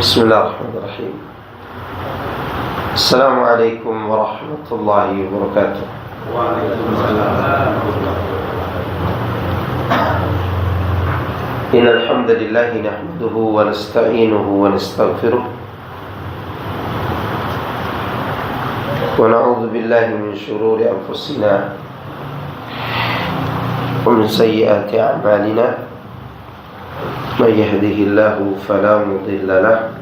بسم الله الرحمن الرحيم. السلام عليكم ورحمة الله وبركاته. وعليكم السلام ورحمة الله وبركاته. إن الحمد لله نحمده ونستعينه ونستغفره ونعوذ بالله من شرور أنفسنا ومن سيئات أعمالنا. من يهده الله فلا مضل له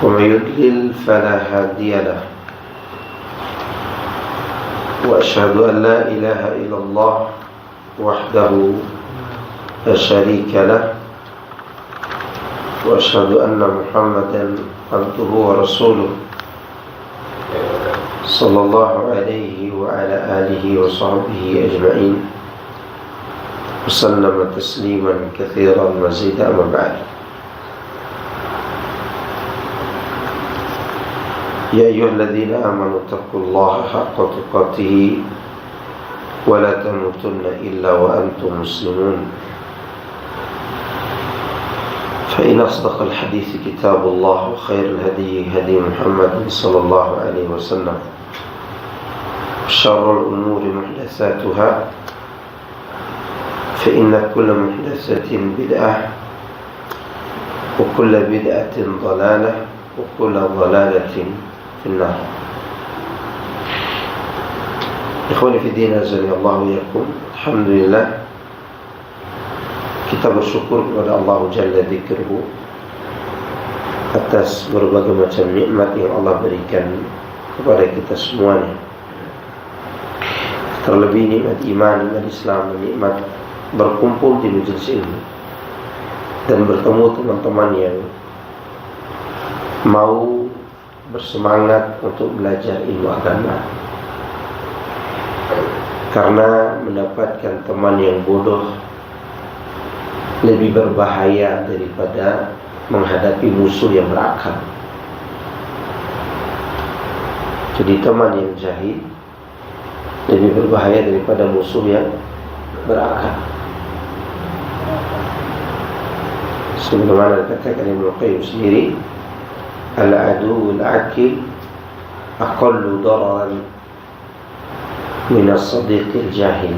ومن يضلل فلا هادي له. وأشهد أن لا إله إلا الله وحده لا شريك له وأشهد أن محمدا عبده ورسوله صلى الله عليه وعلى آله وصحبه أجمعين وسلم تسليما كثيرا مزيدا. أما بعد، يا أيها الذين آمنوا اتقوا الله حق تقاته ولا تموتن إلا وأنتم مسلمون. فإن أصدق الحديث كتاب الله وخير الهدي هدي محمد صلى الله عليه وسلم. شر الأمور محدثاتها فإن كل محدثة بدعة وكل بدعة ضلالة وكل ضلالة في النار. Ikhwani fi din, azani Allah wa yakum. Alhamdulillah, kita bersyukur kepada Allah Jalla Dzikruhu atas berbagai macam nikmat yang Allah berikan kepada kita semuanya. Terlebih nikmat iman, nikmat Islam, nikmat berkumpul di majelis ilmu dan bertemu teman-teman yang mau bersemangat untuk belajar ilmu agama. Karena mendapatkan teman yang bodoh lebih berbahaya daripada menghadapi musuh yang berakal. Jadi teman yang jahil lebih berbahaya daripada musuh yang berakal. Sebagaimana dikatakan Ibnu Qayyim sendiri, al-aduwwul akil aqallu dararan min as-sadiqil jahil.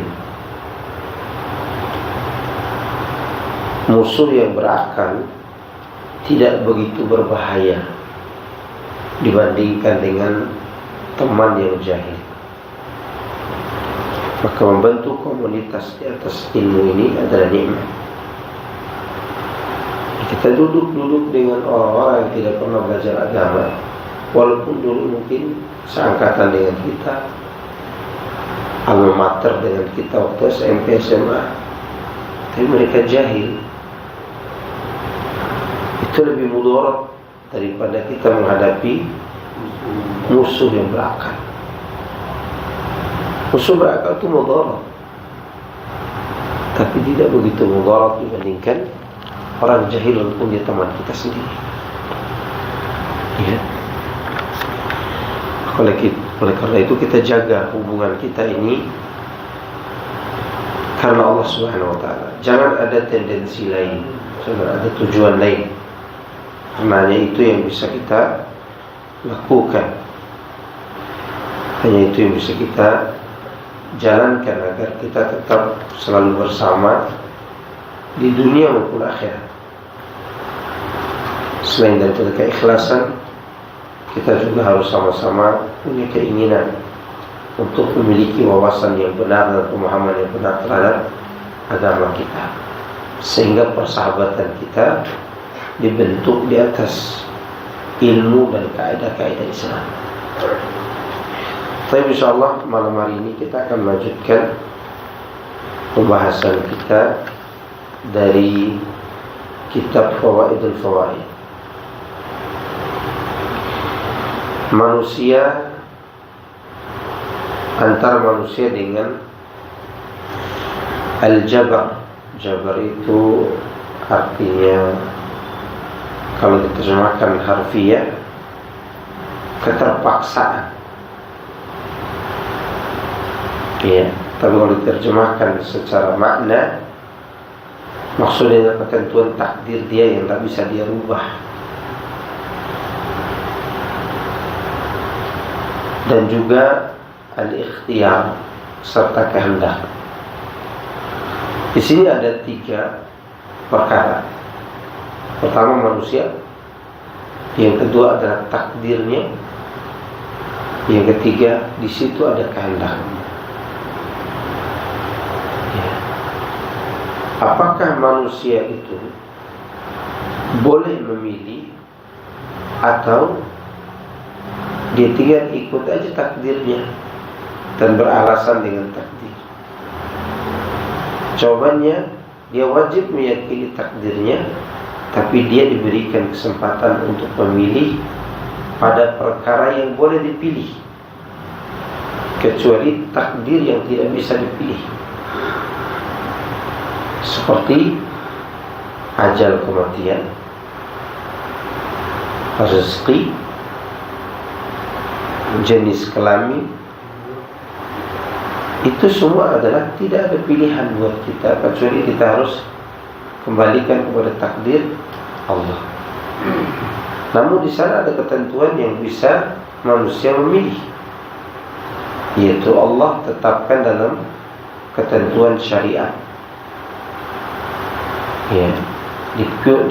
Musuh yang berakal tidak begitu berbahaya dibandingkan dengan teman yang jahil. Maka membentuk komunitas di atas ilmu ini adalah nikmat. Kita duduk dengan orang-orang yang tidak pernah belajar agama, walaupun dulu mungkin seangkatan dengan kita, alma mater dengan kita waktu SMP, SMA, tapi mereka jahil. Itu lebih mudarat daripada kita menghadapi musuh yang berakal. Musuh berakal itu mudarat, tapi tidak begitu mudarat dibandingkan orang jahil walaupun dia teman kita sendiri. Ya. Oleh karena itu kita jaga hubungan kita ini karena Allah Subhanahu wa taala. Jangan ada tendensi lain, jangan ada tujuan lain. Hanya itu yang bisa kita lakukan. Hanya itu yang bisa kita jalankan agar kita tetap selalu bersama di dunia maupun akhirat. Selain daripada keikhlasan, kita juga harus sama-sama punya keinginan untuk memiliki wawasan yang benar dan pemahaman yang benar terhadap agama kita, sehingga persahabatan kita dibentuk di atas ilmu dan kaidah-kaidah Islam. Tapi insyaallah malam hari ini kita akan melanjutkan pembahasan kita dari kitab Fawaidul Fawaid. Manusia, antara manusia dengan al-jabar. Jabar itu artinya, kalau diterjemahkan harfiah, keterpaksaan. Ya, tapi kalau diterjemahkan secara makna, Maksudnya ketentuan takdir dia yang tak bisa dia rubah. Dan juga al-ikhtiyar serta kehendak. Di sini ada 3 perkara. Pertama manusia, yang kedua adalah takdirnya, yang ketiga di situ ada kehendaknya. Ya. Apakah manusia itu boleh memilih atau dia tinggal ikut aja takdirnya dan beralasan dengan takdir? Jawabannya, dia wajib meyakini takdirnya, tapi dia diberikan kesempatan untuk memilih pada perkara yang boleh dipilih, kecuali takdir yang tidak bisa dipilih, seperti ajal kematian, rezeki, jenis kelamin. Itu semua adalah tidak ada pilihan buat kita, kecuali kita harus kembalikan kepada takdir Allah. Namun di sana ada ketentuan yang bisa manusia memilih, yaitu Allah tetapkan dalam ketentuan syariat. Ya,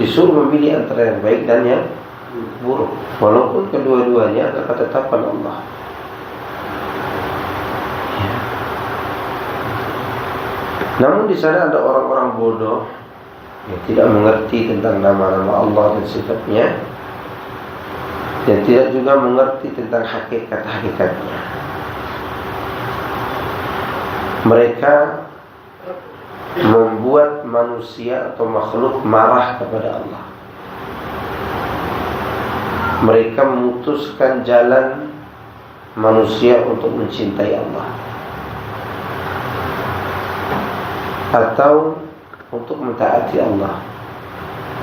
disuruh memilih antara yang baik dan yang buruk, walaupun kedua-duanya adalah ketetapan Allah. Ya. Namun di sana ada orang-orang bodoh yang tidak mengerti tentang nama-nama Allah dan sifatnya, dan tidak juga mengerti tentang hakikat-hakikatnya. Mereka membuat manusia atau makhluk marah kepada Allah. Mereka memutuskan jalan manusia untuk mencintai Allah atau untuk mentaati Allah,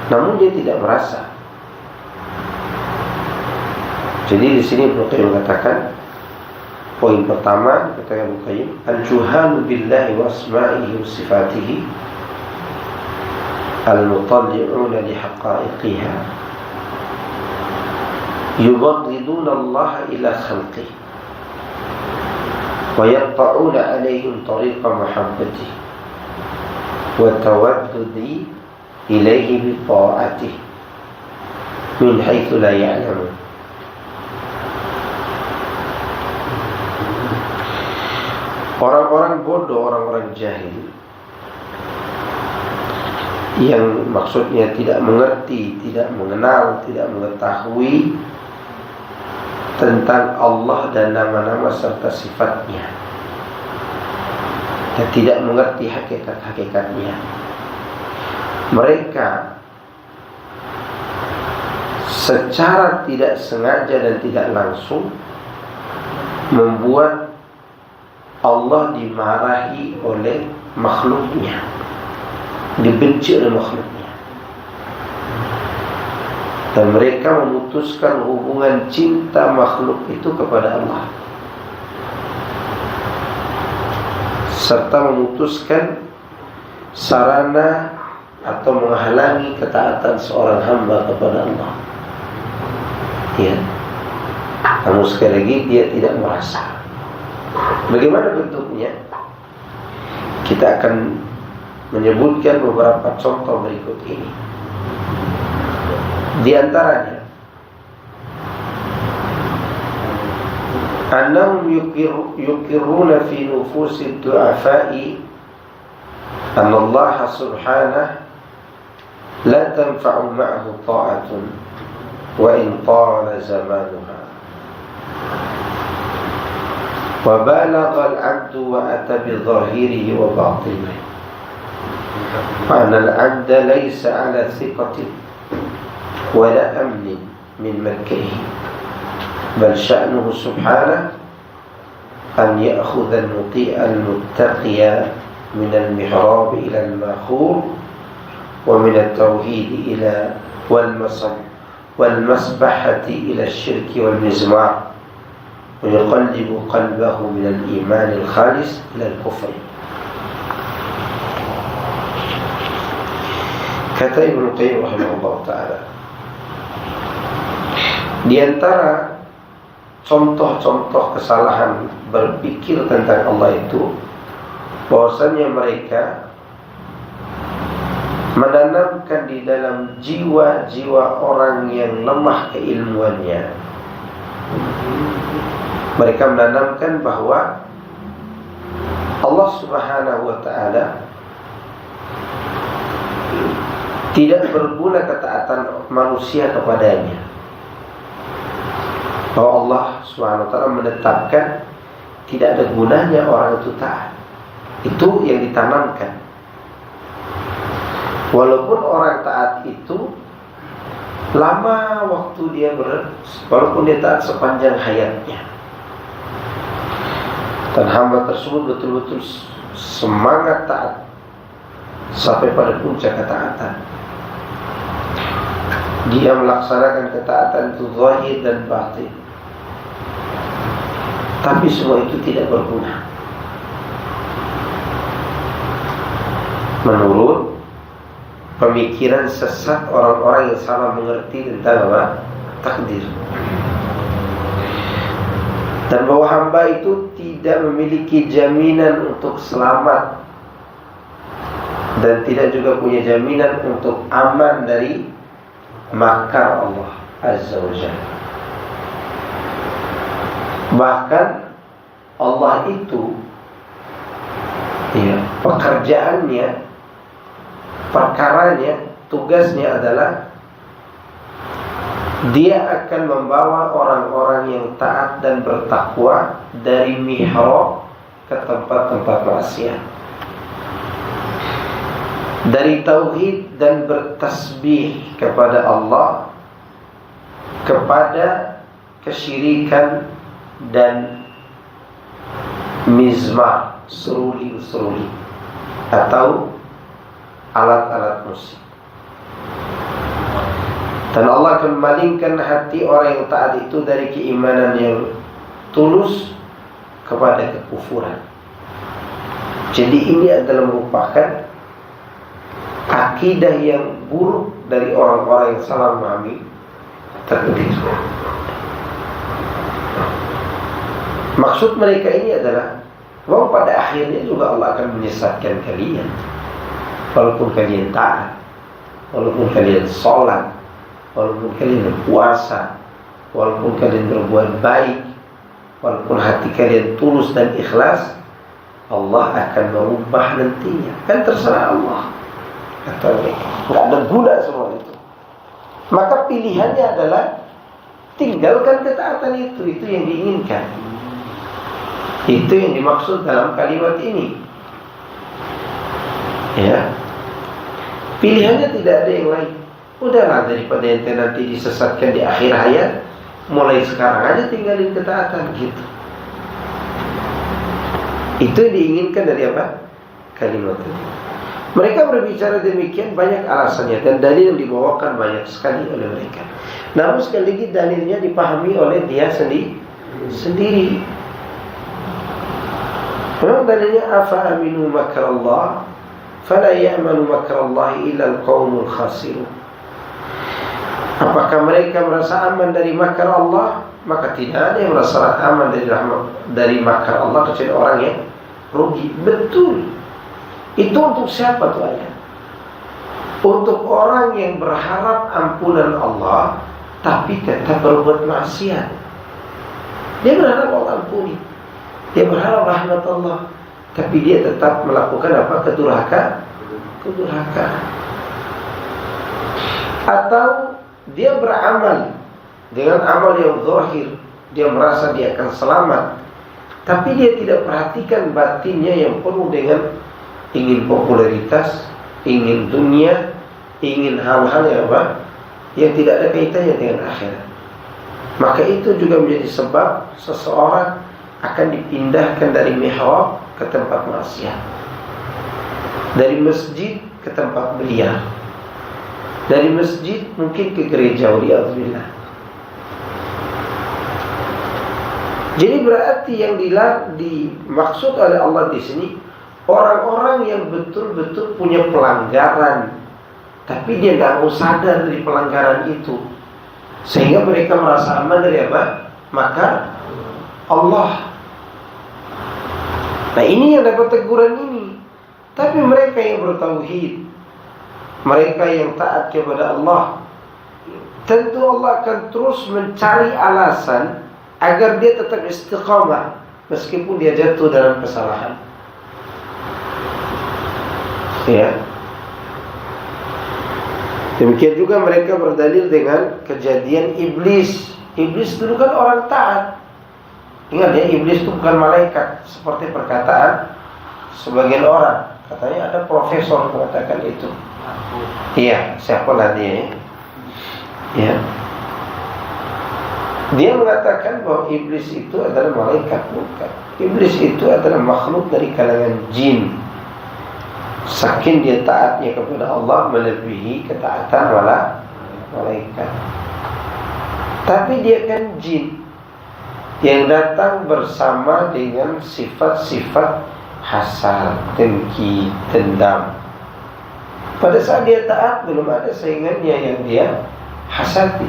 namun dia tidak merasa. Jadi di sini Ibnu Qayyim mengatakan, poin pertama kata Ibnu Qayyim, al-juhalu billahi wa asma'ihi wa sifatihi al-mutalli'una li haqa'iqiha yubghiduna Allah ila khalqihi wa yaqta'una 'alaihim tariqa mahabbatihi wa tawaddudi ilaihi bi ta'atihi min haitsu la ya'lamun. Orang-orang bodoh, orang-orang jahil, yang maksudnya tidak mengerti, tidak mengenal, tidak mengetahui tentang Allah dan nama-nama serta sifatnya, dan tidak mengerti hakikat-hakikatnya. Mereka secara tidak sengaja dan tidak langsung membuat Allah dimarahi oleh makhluknya, dibenci oleh makhluknya, dan mereka memutuskan hubungan cinta makhluk itu kepada Allah, serta memutuskan sarana atau menghalangi ketaatan seorang hamba kepada Allah. Ya, namun sekali lagi dia tidak merasa. Bagaimana bentuknya? Kita akan menyebutkan beberapa contoh berikut ini. Di antaranya, annahum yukirruna fi nufusid du'afa'i anna Allah subhanahu la tanfa'u ma'ahu ta'atun wa in tala zamanuha. وبالغ العبد وأتى بظاهره وباطنه فأن العبد ليس على ثقة ولا أمن من مكره، بل شأنه سبحانه أن يأخذ المطيع المتقي من المحراب إلى الماخور ومن التوحيد إلى والمسبحة إلى الشرك والمزمار ويقلب قلبه من الإيمان الخالص إلى الكفر. Kata Ibnu Qayyim rahimahullah ta'ala, di antara contoh-contoh kesalahan berpikir tentang Allah itu, bahwasanya mereka menanamkan di dalam jiwa-jiwa orang yang lemah keilmuannya, mereka menanamkan bahwa Allah Subhanahu wa ta'ala tidak berguna ketaatan manusia kepadanya, bahwa Allah Subhanahu wa ta'ala menetapkan tidak ada gunanya orang itu taat. Itu yang ditanamkan. Walaupun orang taat itu lama waktu dia walaupun dia taat sepanjang hayatnya, dan hamba tersebut betul-betul semangat taat sampai pada puncak ketaatan, dia melaksanakan ketaatan itu zahir dan batin, tapi semua itu tidak berguna. Menurut pemikiran sesat orang-orang yang salah mengerti tentang apa? Takdir. Dan bahwa hamba itu tidak memiliki jaminan untuk selamat, dan tidak juga punya jaminan untuk aman dari makar Allah Azza wa Jalla. Bahkan Allah itu pekerjaannya, perkaranya, tugasnya adalah dia akan membawa orang-orang yang taat dan bertakwa dari mihrab ke tempat-tempat maksiat, dari tauhid dan bertasbih kepada Allah kepada kesyirikan dan mizmar, seruli-seruli atau alat-alat musik. Dan Allah akan memalingkan hati orang yang taat itu dari keimanan yang tulus kepada kekufuran. Jadi ini adalah merupakan akidah yang buruk dari orang-orang yang salah memahami takdir. Maksud mereka ini adalah bahwa pada akhirnya juga Allah akan menyesatkan kalian. Walaupun kalian taat, walaupun kalian sholat, walaupun kalian berpuasa, walaupun kalian berbuat baik, walaupun hati kalian tulus dan ikhlas, Allah akan merubah nantinya. Kan terserah Allah, kata mereka. Nggak ada guna semua itu. Maka pilihannya adalah tinggalkan ketaatan itu yang diinginkan. Itu yang dimaksud dalam kalimat ini. Ya, pilihannya tidak ada yang lain. Udahlah, daripada ente nanti disesatkan di akhir hayat, mulai sekarang aja tinggalin ketaatan gitu. Itu yang diinginkan dari apa? Kalimat itu. Mereka berbicara demikian banyak alasannya, dan dalil yang dibawakan banyak sekali oleh mereka. Namun sekali lagi dalilnya dipahami oleh dia sendiri. Memang dalilnya afa aminu makrallah fala ya'manu makrallahi illa al-qaumul khasirun. Apakah mereka merasa aman dari makar Allah? Maka tidak ada yang merasa aman dari makar Allah kecuali orang yang rugi. Betul. Itu untuk siapa tuh ayat? Untuk orang yang berharap ampunan Allah tapi tetap berbuat maksiat. Dia berharap Allah ampuni, dia berharap rahmat Allah, tapi dia tetap melakukan apa? Kedurhakaan. Atau dia beramal dengan amal yang zahir, dia merasa dia akan selamat, tapi dia tidak perhatikan batinnya yang penuh dengan ingin popularitas, ingin dunia, ingin hal-hal yang apa? Yang tidak ada kaitannya dengan akhirat. Maka itu juga menjadi sebab seseorang akan dipindahkan dari mihrab ke tempat maksiat, dari masjid ke tempat beliau, dari masjid mungkin ke gereja. Waliyadzubillah. Jadi berarti yang dimaksud oleh Allah di sini orang-orang yang betul-betul punya pelanggaran tapi dia nggak mau sadar dari pelanggaran itu, sehingga mereka merasa aman dari apa? Maka Allah. Nah, ini yang dapat teguran ini. Tapi mereka yang bertauhid, mereka yang taat kepada Allah, tentu Allah akan terus mencari alasan agar dia tetap istiqamah meskipun dia jatuh dalam kesalahan. Ya. Demikian juga mereka berdalil dengan kejadian iblis. Iblis dulu kan orang taat. Ingat ya, iblis itu bukan malaikat seperti perkataan sebagian orang. Katanya ada profesor mengatakan itu. Iya, siapalah dia? Ya. Dia mengatakan bahwa iblis itu adalah malaikat, bukan. Iblis itu adalah makhluk dari kalangan jin. Saking dia taatnya kepada Allah melebihi ketaatan malaikat. Tapi dia kan jin yang datang bersama dengan sifat-sifat hasad, dengki, dendam. Pada saat dia taat belum ada saingannya yang dia hasadi.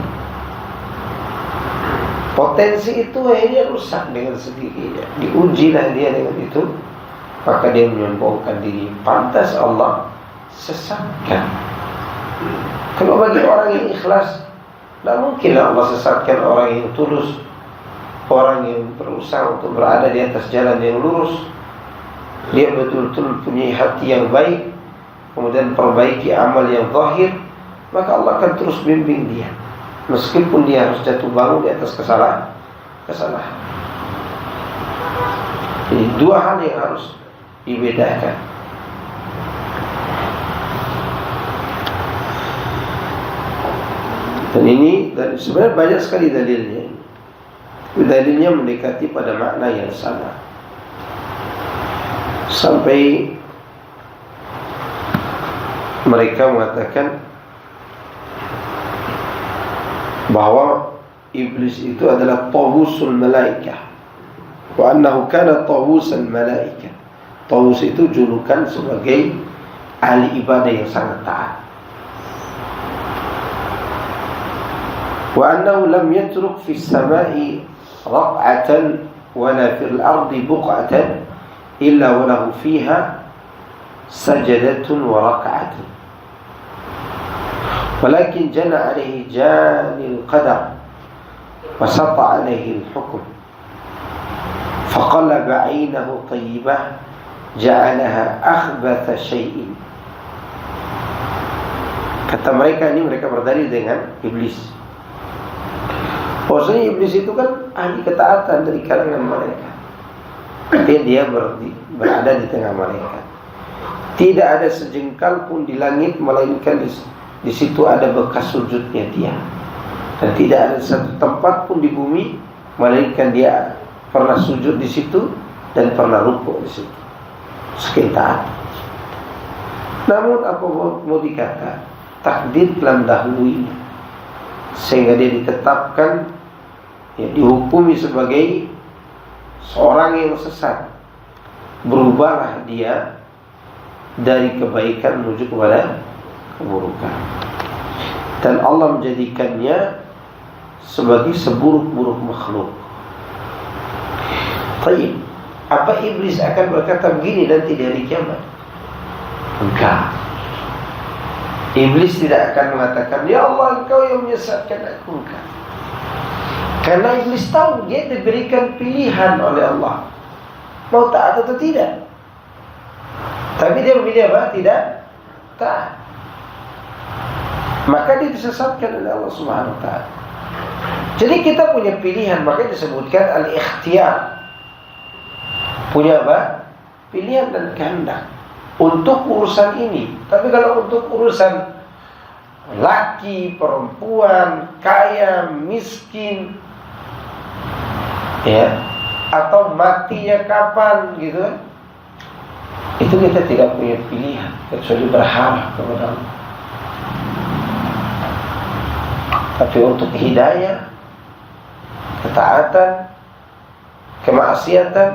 Potensi itu akhirnya rusak dengan sendirinya. Diujilah dia dengan itu, maka dia menyombongkan diri. Pantas Allah sesatkan. Kalau bagi orang yang ikhlas, tidak mungkinlah Allah sesatkan orang yang tulus, orang yang berusaha untuk berada di atas jalan yang lurus. Dia betul-betul punya hati yang baik, kemudian perbaiki amal yang zahir, maka Allah akan terus bimbing dia, meskipun dia harus jatuh bangun di atas kesalahan. Jadi dua hal yang harus dibedakan. Dan sebenarnya banyak sekali dalilnya. Dalilnya mendekati pada makna yang sama. Sampai mereka mengatakan bahwa iblis itu adalah tawusul malaikah, wa annahu kana tawusan malaikah. Tawus itu julukan sebagai ahli ibadah yang sangat taat. Wa annahu lam yatruk fis samai raq'atan wala fil ardi buq'atan illa wa lahu fiha sajadatun wa rak'atun. Walakin jana alaihi janil qadar wa sata alaihi al-hukm. Faqallaba 'aynahu tayyibah ja'alaha akhbatha syai'in. Kata mereka ini, mereka berdalil dengan iblis. Maksudnya iblis itu kan ahli ketaatan dari kalangan malaikat. Artinya dia berada di tengah malaikat. Tidak ada sejengkal pun di langit melainkan di situ ada bekas sujudnya dia. Dan tidak ada satu tempat pun di bumi melainkan dia pernah sujud di situ dan pernah rukuk di situ. Sekian taat. Namun apa mau dikata, takdir telah mendahului, sehingga dia ditetapkan, dihukumi sebagai seorang yang sesat. Berubahlah dia dari kebaikan menuju kepada keburukan, dan Allah menjadikannya sebagai seburuk-buruk makhluk. Baik, apa iblis akan berkata begini nanti di hari kiamat? Enggak. Iblis tidak akan mengatakan, ya Allah engkau yang menyesatkan aku. Enggak. Karena iblis tahu dia diberikan pilihan oleh Allah, mau taat atau tidak. Tapi dia memilih apa? Tidak taat. Maka dia disesatkan oleh Allah Subhanahu wa ta'ala. Jadi kita punya pilihan, makanya disebutkan al-ikhtiyar. Punya apa? Pilihan dan kehendak untuk urusan ini. Tapi kalau untuk urusan laki, perempuan, kaya, miskin, atau matinya kapan gitu kan, itu kita tidak punya pilihan kecuali berharap kepada Allah. Tapi untuk hidayah, ketaatan, kemaksiatan,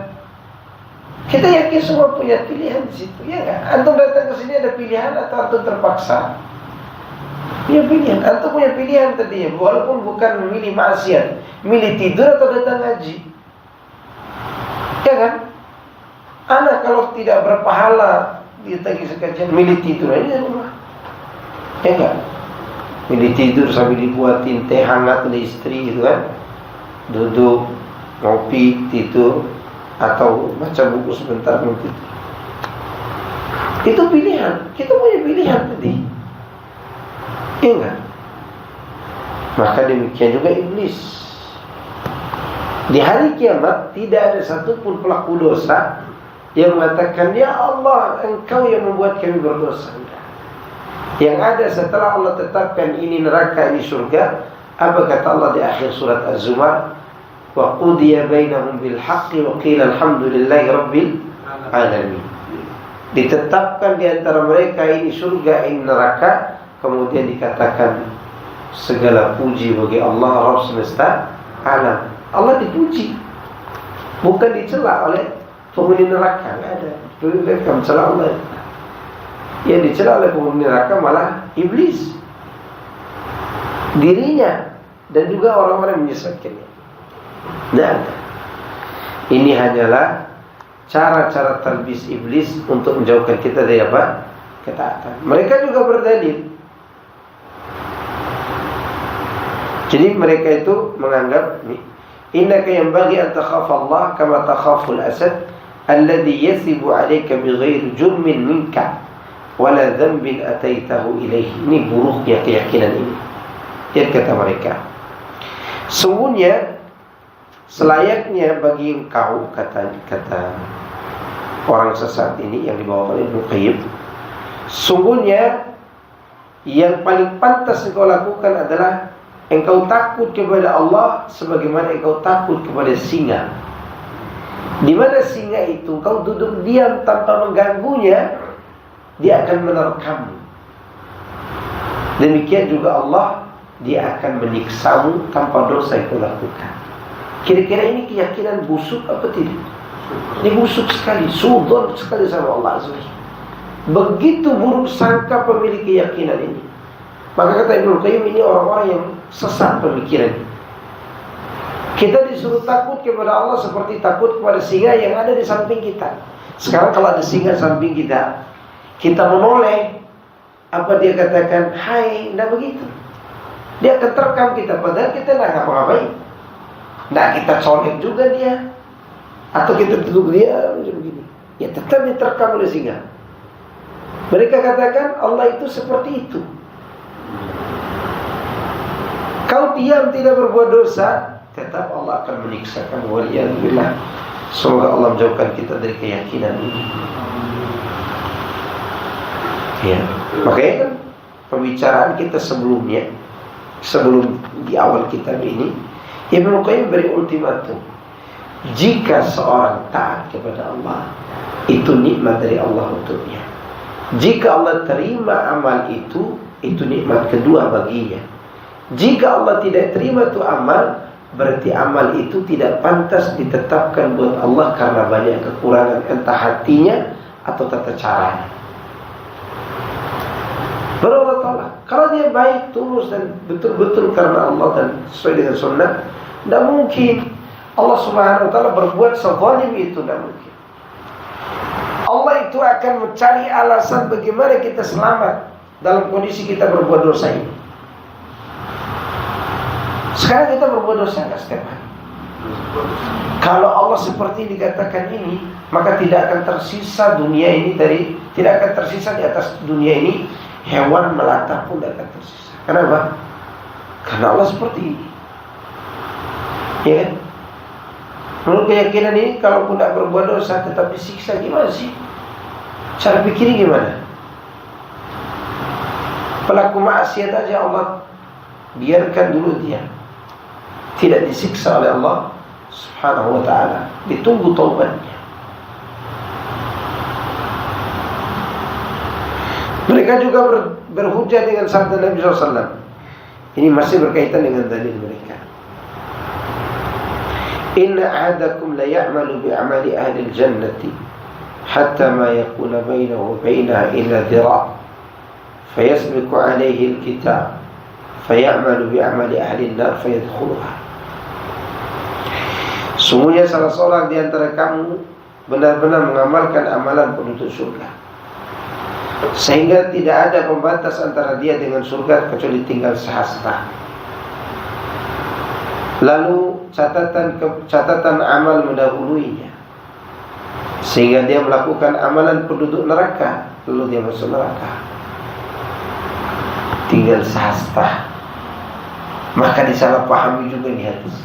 kita yakin semua punya pilihan di situ, ya enggak? Antum datang ke sini ada pilihan atau antum terpaksa? Punya pilihan. Antum punya pilihan tadi, walaupun bukan memilih maksiat, milih tidur atau datang ngaji. Ya kan? Anak kalau tidak berpahala dia tagih sekalian milih tidur aja di rumah. Ya kan? Milih tidur sambil dibuatin teh hangat oleh istri gitu kan. Duduk, ngopi, tidur, atau baca buku sebentar nanti. Itu pilihan. Kita punya pilihan tadi. Iya enggak? Maka demikian juga iblis. Di hari kiamat tidak ada satupun pelaku dosa yang mengatakan, ya Allah, Engkau yang membuat kami berdosa. Yang ada setelah Allah tetapkan ini neraka, ini surga, apa kata Allah di akhir surat Az-Zumar? Wa qudiya bainahum bil haqqi wa qila alhamdulillahi rabbil alamin. Ditetapkan di antara mereka ini surga, ini neraka, kemudian dikatakan segala puji bagi Allah Rabb semesta alam. Allah dipuji, bukan dicela oleh penghuni neraka. Enggak ada. Mereka mencela Allah. Yang dicela oleh penghuni neraka malah iblis, dirinya, dan juga orang-orang yang menyesatkannya. Nah, ini hanyalah cara-cara talbis iblis untuk menjauhkan kita dari apa? Ketaatan. Mereka juga berdalil. Jadi mereka itu menganggap, innaka yanbaghi an takhafa Allah kama takhaful asad alladhi yasibu 'alayka bighairi jurmin minka wala dhanbin ataitahu ilaihi. Ini buruknya keyakinan ini. Dia kata mereka, sungguhnya selayaknya bagi engkau, kata orang sesat ini yang dibawa oleh Ibnu Qayyim, sungguhnya yang paling pantas engkau lakukan adalah engkau takut kepada Allah sebagaimana engkau takut kepada singa. Di mana singa itu engkau duduk diam tanpa mengganggunya, dia akan menerkammu. Demikian juga Allah, dia akan menyiksamu tanpa dosa yang kau lakukan. Kira-kira ini keyakinan busuk apa tidak? Ini busuk sekali, sudzon sekali sama Allah Azza wa Jalla. Begitu buruk sangka pemilik keyakinan ini. Maka kata Ibnu Qayyim, ini orang-orang yang sesat pemikiran. Kita disuruh takut kepada Allah seperti takut kepada singa yang ada di samping kita. Sekarang kalau ada singa samping kita, kita menoleh, apa dia katakan? Hai, tidak begitu. Dia akan terkam kita, padahal kita tidak ngapa-ngapain. Nah, kita colek juga dia, atau kita duduk dia macam begini, ya tetap diterkam oleh singa. Mereka katakan Allah itu seperti itu. Kau diam tidak berbuat dosa, tetap Allah akan menyiksa kamu. Waliyadzubillah. Semoga Allah menjauhkan kita dari keyakinan ini. Ya, makanya kan pembicaraan kita sebelumnya, sebelum di awal kitab ini, Ibnu Qayyim beri ultimatum. Jika seorang taat kepada Allah, itu nikmat dari Allah untuknya. Jika Allah terima amal itu nikmat kedua baginya. Jika Allah tidak terima itu amal, berarti amal itu tidak pantas ditetapkan buat Allah karena banyak kekurangan, entah hatinya atau tata caranya. Baru Allah tolak. Kalau dia baik, tulus dan betul-betul karena Allah dan sesuai dengan sunnah, tidak mungkin Allah Subhanahu wa ta'ala berbuat sezalim itu, tidak mungkin. Allah itu akan mencari alasan bagaimana kita selamat dalam kondisi kita berbuat dosa ini. Sekarang kita berbuat dosa nggak setiap hari? Kalau Allah seperti dikatakan ini, maka tidak akan tersisa dunia ini tidak akan tersisa di atas dunia ini hewan melata pun tidak akan tersisa. Kenapa? Karena Allah seperti ini. Ya kan? Menurut keyakinan ini, kalaupun tidak berbuat dosa tetap disiksa, gimana sih? Cara pikirnya gimana? Pelaku maksiat aja Allah biarkan dulu dia tidak disiksa oleh Allah Subhanahu wa ta'ala, ditunggu taubatnya. Mereka juga berhujjah dengan sabda Nabi SAW. Ini masih berkaitan dengan dalil mereka. Inna ahadakum la ya'malu bi'amali ahli al-jannati hatta ma yakuna bainahu wa bainaha illa dhira' fayasbiqu alaihi alkitab fayamalu bi'amali ahli an-nar fayadkhuluha. Sungguhnya salah seorang di antara kamu benar-benar mengamalkan amalan penduduk surga, sehingga tidak ada pembatas antara dia dengan surga kecuali tinggal sehasta. Lalu catatan amal mendahuluinya, sehingga dia melakukan amalan penduduk neraka, lalu dia masuk neraka. Tinggal sehasta. Maka disalahpahami juga di hadis.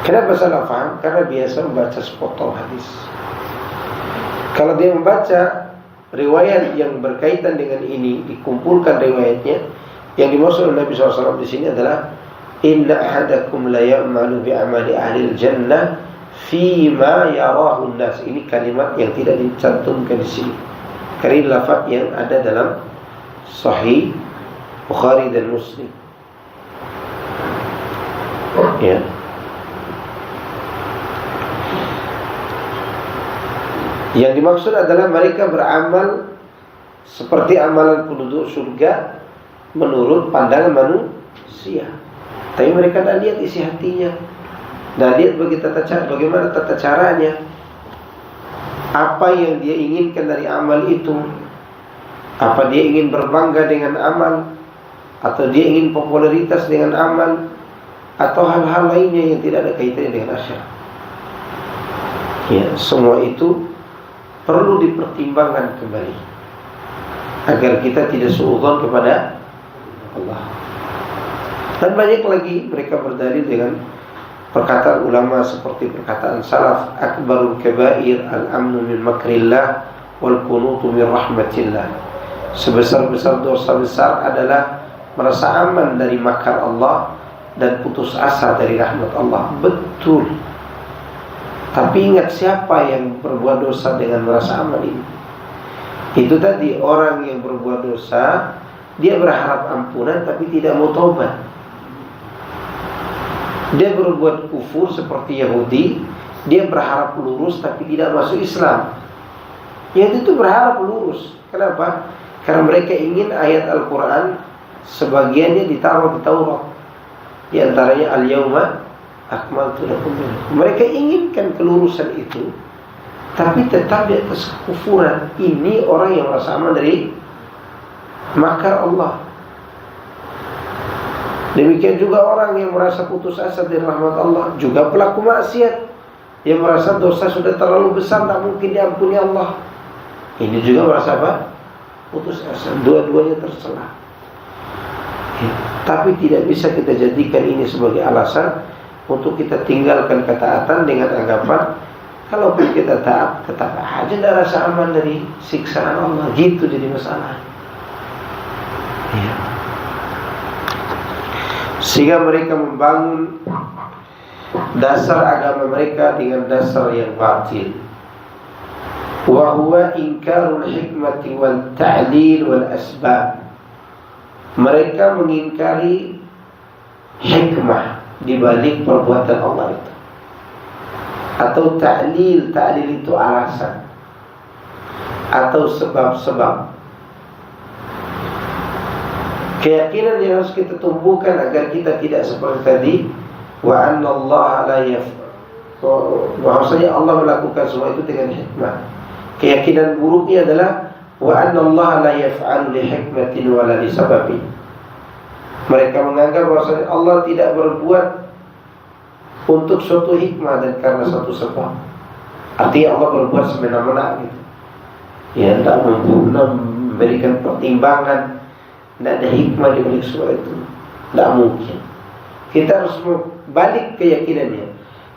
Kenapa salah paham? Karena biasa membaca sepotong hadis. Kalau dia membaca riwayat yang berkaitan dengan ini, dikumpulkan riwayatnya, yang dimaksud oleh Nabi SAW di sini adalah inna ahadakum la ya'malu bi'amali ahli al-jannah fima yarahu an-nas. Ini kalimat yang tidak dicantumkan di sini. Karena lafaz yang ada dalam Sahih Bukhari dan Muslim. Ya. Yang dimaksud adalah mereka beramal seperti amalan penduduk surga menurut pandangan manusia. Tapi mereka tidak lihat isi hatinya, tidak lihat bagaimana tata caranya, apa yang dia inginkan dari amal itu. Apa dia ingin berbangga dengan amal, atau dia ingin popularitas dengan amal, atau hal-hal lainnya yang tidak ada kaitannya dengan akhirat. Ya, semua itu perlu dipertimbangkan kembali agar kita tidak suudzon kepada Allah. Dan banyak lagi mereka berdalil dengan perkataan ulama seperti perkataan salaf, akbarul kabair al-amnu min makrillah wal qunutu min rahmatillah. Sebesar-besar dosa besar adalah merasa aman dari makar Allah dan putus asa dari rahmat Allah. Betul. Tapi ingat, siapa yang berbuat dosa dengan merasa aman ini? Itu tadi, orang yang berbuat dosa, dia berharap ampunan tapi tidak mau taubat. Dia berbuat kufur seperti Yahudi, dia berharap lurus tapi tidak masuk Islam. Yang itu berharap lurus. Kenapa? Karena mereka ingin ayat Al-Quran sebagiannya ditaruh di Taurat. Di antaranya al-yawma akmaltu lakum dinakum. Mereka inginkan kelurusan itu, tapi tetap di atas kekufuran. Ini orang yang merasa aman dari makar Allah. Demikian juga orang yang merasa putus asa dari rahmat Allah, juga pelaku maksiat yang merasa dosa sudah terlalu besar, tak mungkin diampuni Allah. Ini juga merasa apa? Putus asa. Dua-duanya tercela. Ya. Tapi tidak bisa kita jadikan ini sebagai alasan untuk kita tinggalkan ketaatan dengan anggapan kalaupun kita taat tetap aja tidak rasa aman dari siksaan Allah. Gitu jadi masalah. Ya. Sehingga mereka membangun dasar agama mereka dengan dasar yang batil. Wa huwa inkarul hikmati wal ta'lil wal asbab. Mereka mengingkari hikmah di balik perbuatan Allah itu, atau ta'lil itu alasan atau sebab-sebab. Keyakinan yang harus kita tumbuhkan agar kita tidak seperti tadi, wa anna Allah la bahwasanya Allah melakukan semua itu dengan hikmah. Keyakinan buruknya adalah wa anna Allah la yaf'alu li hikmatin wa la li sababin. Mereka menganggap bahwasanya Allah tidak berbuat untuk suatu hikmah dan karena suatu sebab. Artinya Allah berbuat semena-mena gitu. Ya, tidak memberikan pertimbangan, tidak ada hikmah di balik semua itu. Tidak mungkin. Kita harus balik keyakinannya.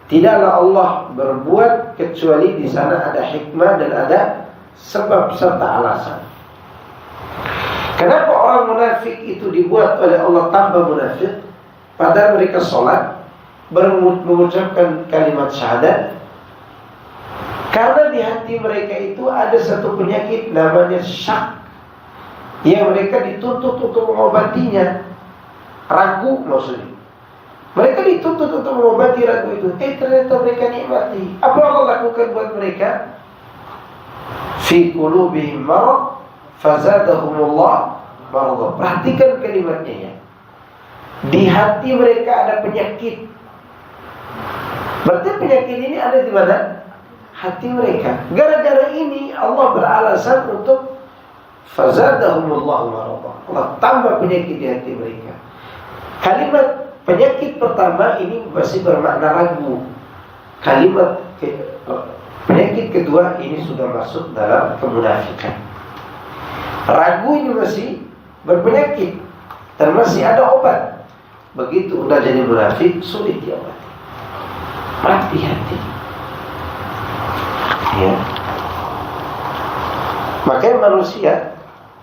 Tidaklah Allah berbuat kecuali di sana ada hikmah dan ada sebab serta alasan. Kenapa orang munafik itu dibuat oleh Allah tambah munafik, padahal mereka sholat, mengucapkan kalimat syahadat? Karena di hati mereka itu ada satu penyakit namanya syak, yang mereka dituntut untuk mengobatinya. Ragu maksudnya. Mereka dituntut untuk mengobati ragu itu. Ternyata mereka nikmati. Apa Allah lakukan buat mereka? Fi qulubihim marad fazadahumullah marada. Perhatikan kalimatnya ya. Di hati mereka ada penyakit. Berarti penyakit ini ada di mana? Hati mereka. Gara-gara ini Allah beralasan untuk fazadahumullah marada. Allah tambah penyakit di hati mereka. Kalimat penyakit pertama ini masih bermakna ragu. Kalimat penyakit kedua ini sudah masuk dalam kemunafikan. Ragu ini masih berpenyakit dan masih ada obat. Begitu udah jadi munafik, sulit diobati. Mati hati. Ya. Makanya manusia,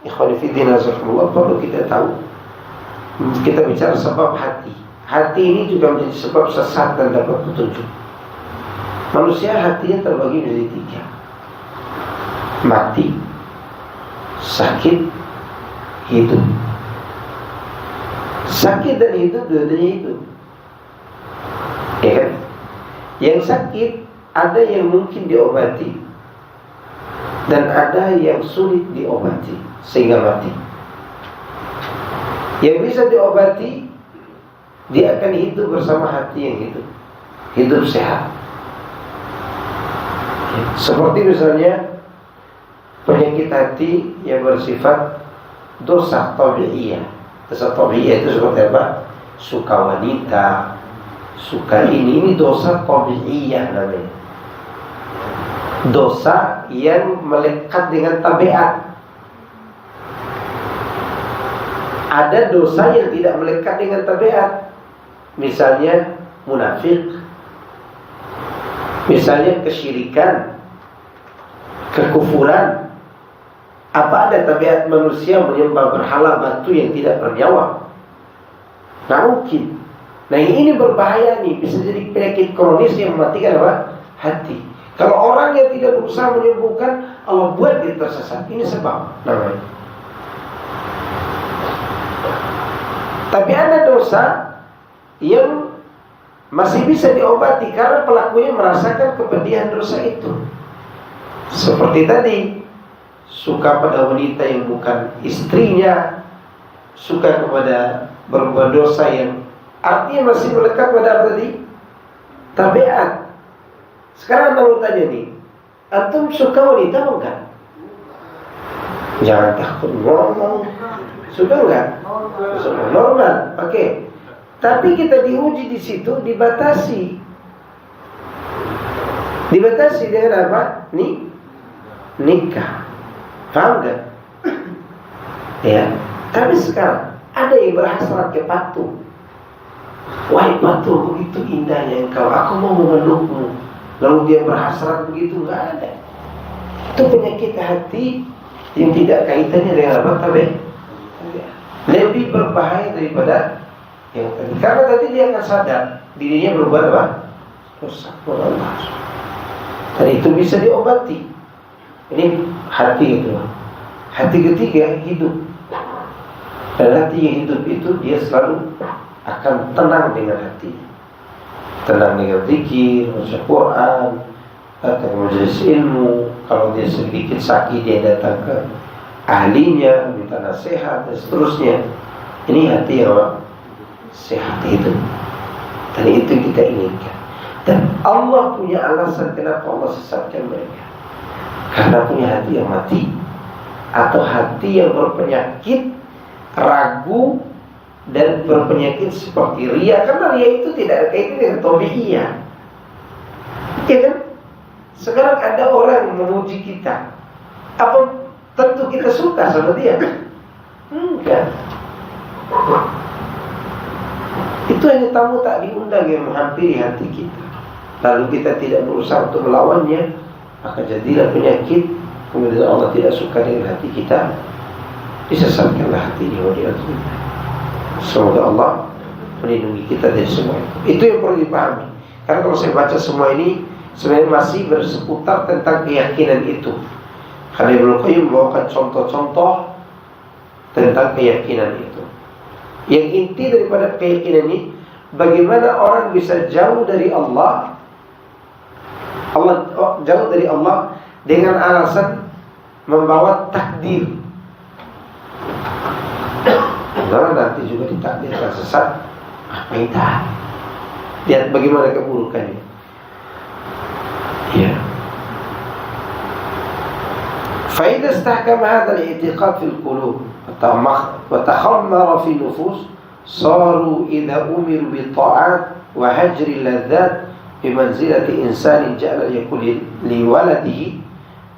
ikhwan fillah azakumullah, perlu kita tahu. Kita bicara sebab hati. Hati ini juga menjadi sebab sesat dan dapat petunjuk. Manusia hatinya terbagi menjadi 3. Mati, sakit, hidup. Sakit dan hidup dua-duanya hidup. Ya kan? Yang sakit ada yang mungkin diobati dan ada yang sulit diobati sehingga mati. Yang bisa diobati, dia akan hidup bersama hati yang hidup, hidup sehat. Seperti misalnya penyakit hati yang bersifat dosa tabi'iyah. Dosa tabi'iyah itu seperti apa? Suka wanita, suka ini dosa tabi'iyah namanya. Dosa yang melekat dengan tabiat. Ada dosa yang tidak melekat dengan tabiat. Misalnya munafik, misalnya kesyirikan, kekufuran. Apa ada tabiat manusia menyembah berhala batu yang tidak bernyawa? Nggak mungkin. Nah ini berbahaya nih, bisa jadi penyakit kronis yang mematikan apa? Hati. Kalau orang yang tidak berusaha menyembuhkan, Allah buat dia tersesat. Ini sebab namanya. Tapi ada dosa yang masih bisa diobati karena pelakunya merasakan kepedihan dosa itu. Seperti tadi, suka pada wanita yang bukan istrinya, suka kepada berbuat dosa yang artinya masih melekat pada apa tadi? Tabiat. Sekarang mau tanya nih, antum suka wanita enggak? Jangan takut ngomong. Suka enggak? Suka normal, oke. Tapi kita diuji di situ, dibatasi. Dibatasi dengan apa? Nikah. Paham enggak? Ya. Tapi sekarang ada yang berhasrat ke patung. Wahai patung, begitu indahnya engkau, aku mau memelukmu. Lalu dia berhasrat begitu, enggak ada. Itu penyakit hati yang tidak kaitannya dengan apa? Tabiat. Lebih berbahaya daripada yang tadi. Karena tadi dia akan sadar dirinya berbuat apa? Dosa. Dan itu bisa diobati. Ini hati itu. Hati ketiga hidup. Dan hati yang hidup itu dia selalu akan tenang dengan hati. Tenang dengan zikir, baca Quran, datang ke majelis ilmu. Kalau dia sedikit sakit, dia datang ke ahlinya, minta nasihat dan seterusnya. Ini hati yang sehat itu. Dan itu kita inginkan. Dan Allah punya alasan kenapa Allah sesatkan mereka. Karena punya hati yang mati, atau hati yang berpenyakit, ragu, dan berpenyakit seperti ria. Karena ria itu tidak ada kaitan dengan tabi'iyah. Ya kan? Sekarang ada orang memuji kita, apa tentu kita suka sama dia? Enggak. Itu hanya tamu tak diundang yang menghampiri hati kita. Lalu kita tidak berusaha untuk melawannya, maka jadilah penyakit. Kemudian Allah tidak suka dengan hati kita, disesatkanlah hati ini. Semoga Allah melindungi kita dari semua itu. Itu yang perlu dipahami. Karena kalau saya baca semua ini, sebenarnya masih berseputar tentang keyakinan itu. Karena Ibnu Qayyim membawakan contoh-contoh tentang keyakinan itu. Yang inti daripada keyakinan ini, bagaimana orang bisa jauh dari Allah, jauh dari Allah dengan alasan membawa takdir, Karena nanti juga ditakdirkan sesat, ngapain tahan? Lihat bagaimana keburukannya. Ya. فإذا استحكم هذا الاعتقاد في القلوب وتخمر في النفوس صاروا إذا أمروا بالطاعات وهجر اللذات بمنزلة إنسان جعل يقول لولده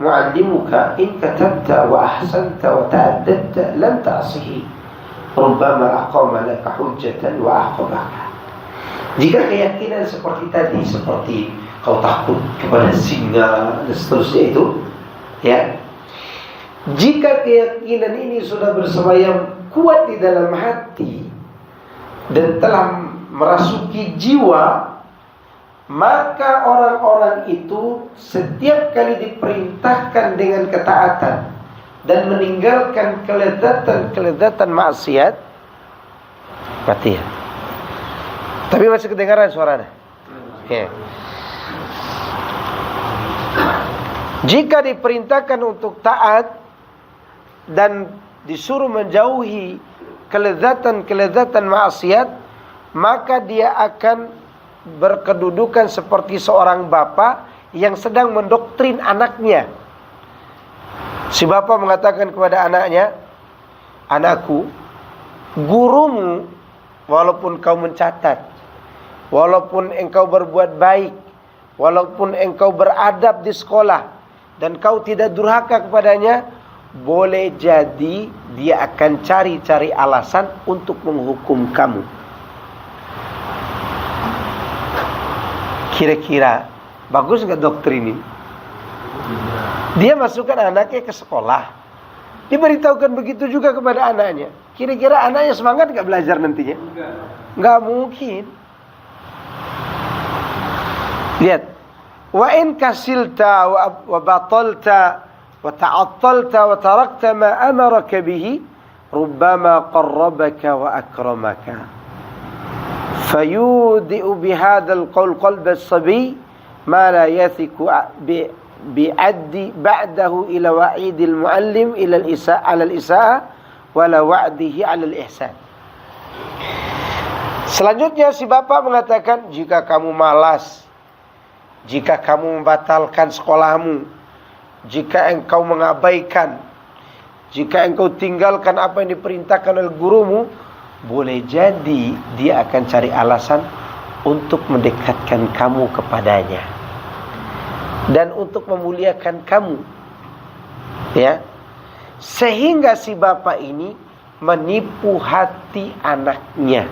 معلمك إن كتبت وأحسنت وتأدبت لم تعصه ربما أقام لك حجة وأعقبك. Jika keyakinan seperti tadi, seperti kau takut kepada singa dan seterusnya itu, ya. Jika keyakinan ini sudah bersemayam kuat di dalam hati dan telah merasuki jiwa, maka orang-orang itu setiap kali diperintahkan dengan ketaatan dan meninggalkan kelezatan maksiat, mati ya. Tapi masih kedengaran suaranya. Ya. Jika diperintahkan untuk taat dan disuruh menjauhi kelezatan maksiat, maka dia akan berkedudukan seperti seorang bapa yang sedang mendoktrin anaknya. Si bapa mengatakan kepada anaknya, "Anakku, gurumu walaupun kau mencatat, walaupun engkau berbuat baik, walaupun engkau beradab di sekolah dan kau tidak durhaka kepadanya, boleh jadi dia akan cari-cari alasan untuk menghukum kamu." Kira-kira bagus nggak doktrin ini? Dia masukkan anaknya ke sekolah, diberitahukan begitu juga kepada anaknya. Kira-kira anaknya semangat nggak belajar nantinya? Nggak mungkin. Lihat, wa in kasilta wa batalta wa ta'attalta wa tarakta ma amaraka bihi rubbama qarrabaka wa akramaka. Fayudi'u bihadzal qaul qalb as-sabi ma la yathiqu bi'addi ba'dahu ila wa'idil muallim ila al-isa'a wala wa'dihi 'ala al-ihsan. Selanjutnya si bapak mengatakan, jika kamu malas, jika kamu membatalkan sekolahmu, jika engkau mengabaikan, jika engkau tinggalkan apa yang diperintahkan oleh gurumu, boleh jadi dia akan cari alasan untuk mendekatkan kamu kepadanya dan untuk memuliakan kamu, ya. Sehingga si bapak ini menipu hati anaknya,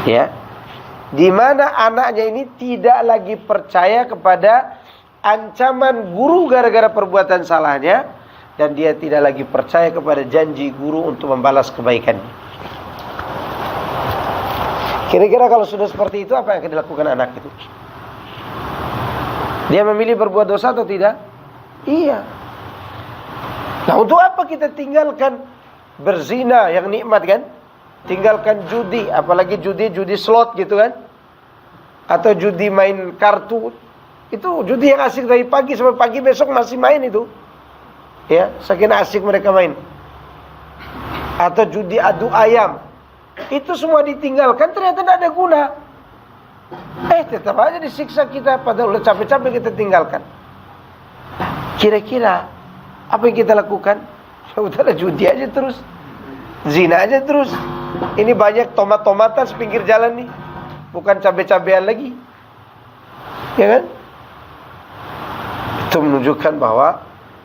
ya, di mana anaknya ini tidak lagi percaya kepada ancaman guru gara-gara perbuatan salahnya, dan dia tidak lagi percaya kepada janji guru untuk membalas kebaikannya. Kira-kira kalau sudah seperti itu, apa yang akan dilakukan anak itu? Dia memilih berbuat dosa atau tidak? Iya. Nah, untuk apa kita tinggalkan berzina yang nikmat, kan? Tinggalkan judi, apalagi judi slot gitu kan? Atau judi main kartu. Itu judi yang asik dari pagi sampai pagi besok masih main itu. Ya, saking asik mereka main. Atau judi adu ayam. Itu semua ditinggalkan, ternyata tidak ada guna. Tetap aja disiksa kita, padahal udah capek-capek kita tinggalkan. Kira-kira apa yang kita lakukan? Udahlah, judi aja terus, zina aja terus. Ini banyak tomat-tomatan sepinggir jalan nih, bukan cabai-cabean lagi, ya kan? Itu menunjukkan bahwa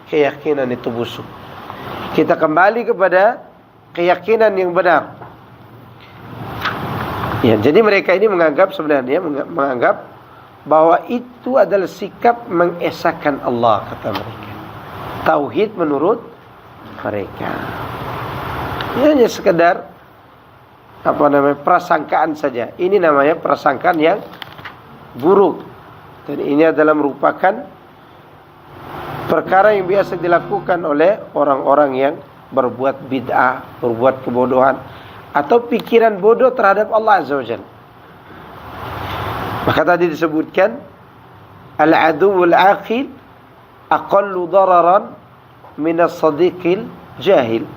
keyakinan itu busuk. Kita kembali kepada keyakinan yang benar. Ya, jadi mereka ini menganggap bahwa itu adalah sikap mengesahkan Allah, kata mereka. Tauhid menurut mereka. Ini hanya sekedar prasangkaan saja. Ini namanya prasangkaan yang buruk. Dan ini adalah merupakan perkara yang biasa dilakukan oleh orang-orang yang berbuat bid'ah, berbuat kebodohan, atau pikiran bodoh terhadap Allah Azza wa Jalla. Maka tadi disebutkan al-aduwwul aqil aqallu dararan min as-sadiqil jahil.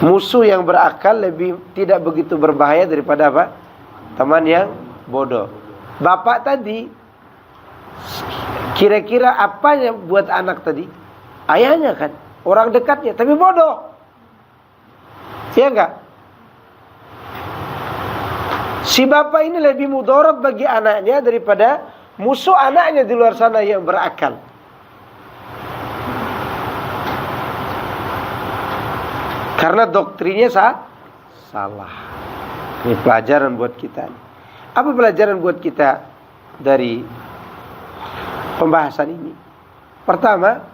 Musuh yang berakal lebih tidak begitu berbahaya daripada apa? Teman yang bodoh. Bapak tadi kira-kira apa yang buat anak tadi? Ayahnya kan, orang dekatnya, tapi bodoh. Iya enggak? Si bapak ini lebih mudarat bagi anaknya daripada musuh anaknya di luar sana yang berakal. Karena doktrinnya salah. Ini pelajaran buat kita. Apa pelajaran buat kita dari pembahasan ini? Pertama,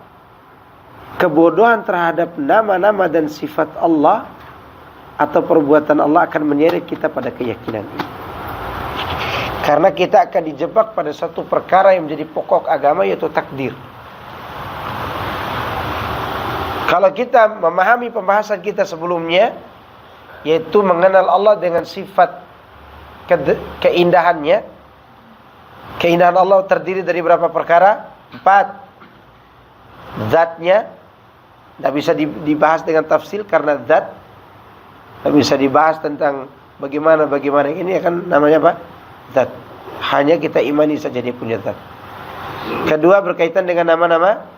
kebodohan terhadap nama-nama dan sifat Allah atau perbuatan Allah akan menyeret kita pada keyakinan ini. Karena kita akan dijebak pada satu perkara yang menjadi pokok agama, yaitu takdir. Kalau kita memahami pembahasan kita sebelumnya, yaitu mengenal Allah dengan sifat keindahannya. Keindahan Allah terdiri dari berapa perkara? 4. Zatnya, tidak bisa dibahas dengan tafsir karena zat. Tidak bisa dibahas tentang bagaimana ini akan namanya apa? Zat. Hanya kita imani saja dia punya zat. Kedua, berkaitan dengan nama-nama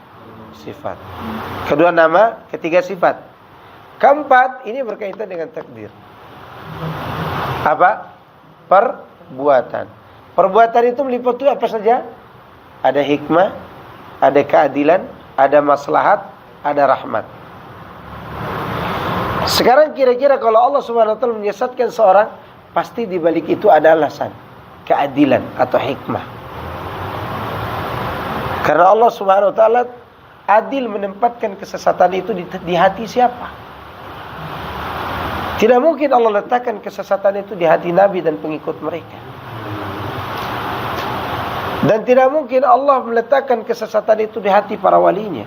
sifat. Kedua nama, ketiga sifat. Keempat, ini berkaitan dengan takdir. Apa? Perbuatan. Perbuatan itu meliputi apa saja? Ada hikmah, ada keadilan, ada maslahat, ada rahmat. Sekarang kira-kira kalau Allah Subhanahu wa taala menyesatkan seorang, pasti di balik itu ada alasan, keadilan atau hikmah. Karena Allah Subhanahu wa taala adil menempatkan kesesatan itu di hati siapa? Tidak mungkin Allah letakkan kesesatan itu di hati Nabi dan pengikut mereka. Dan tidak mungkin Allah meletakkan kesesatan itu di hati para walinya.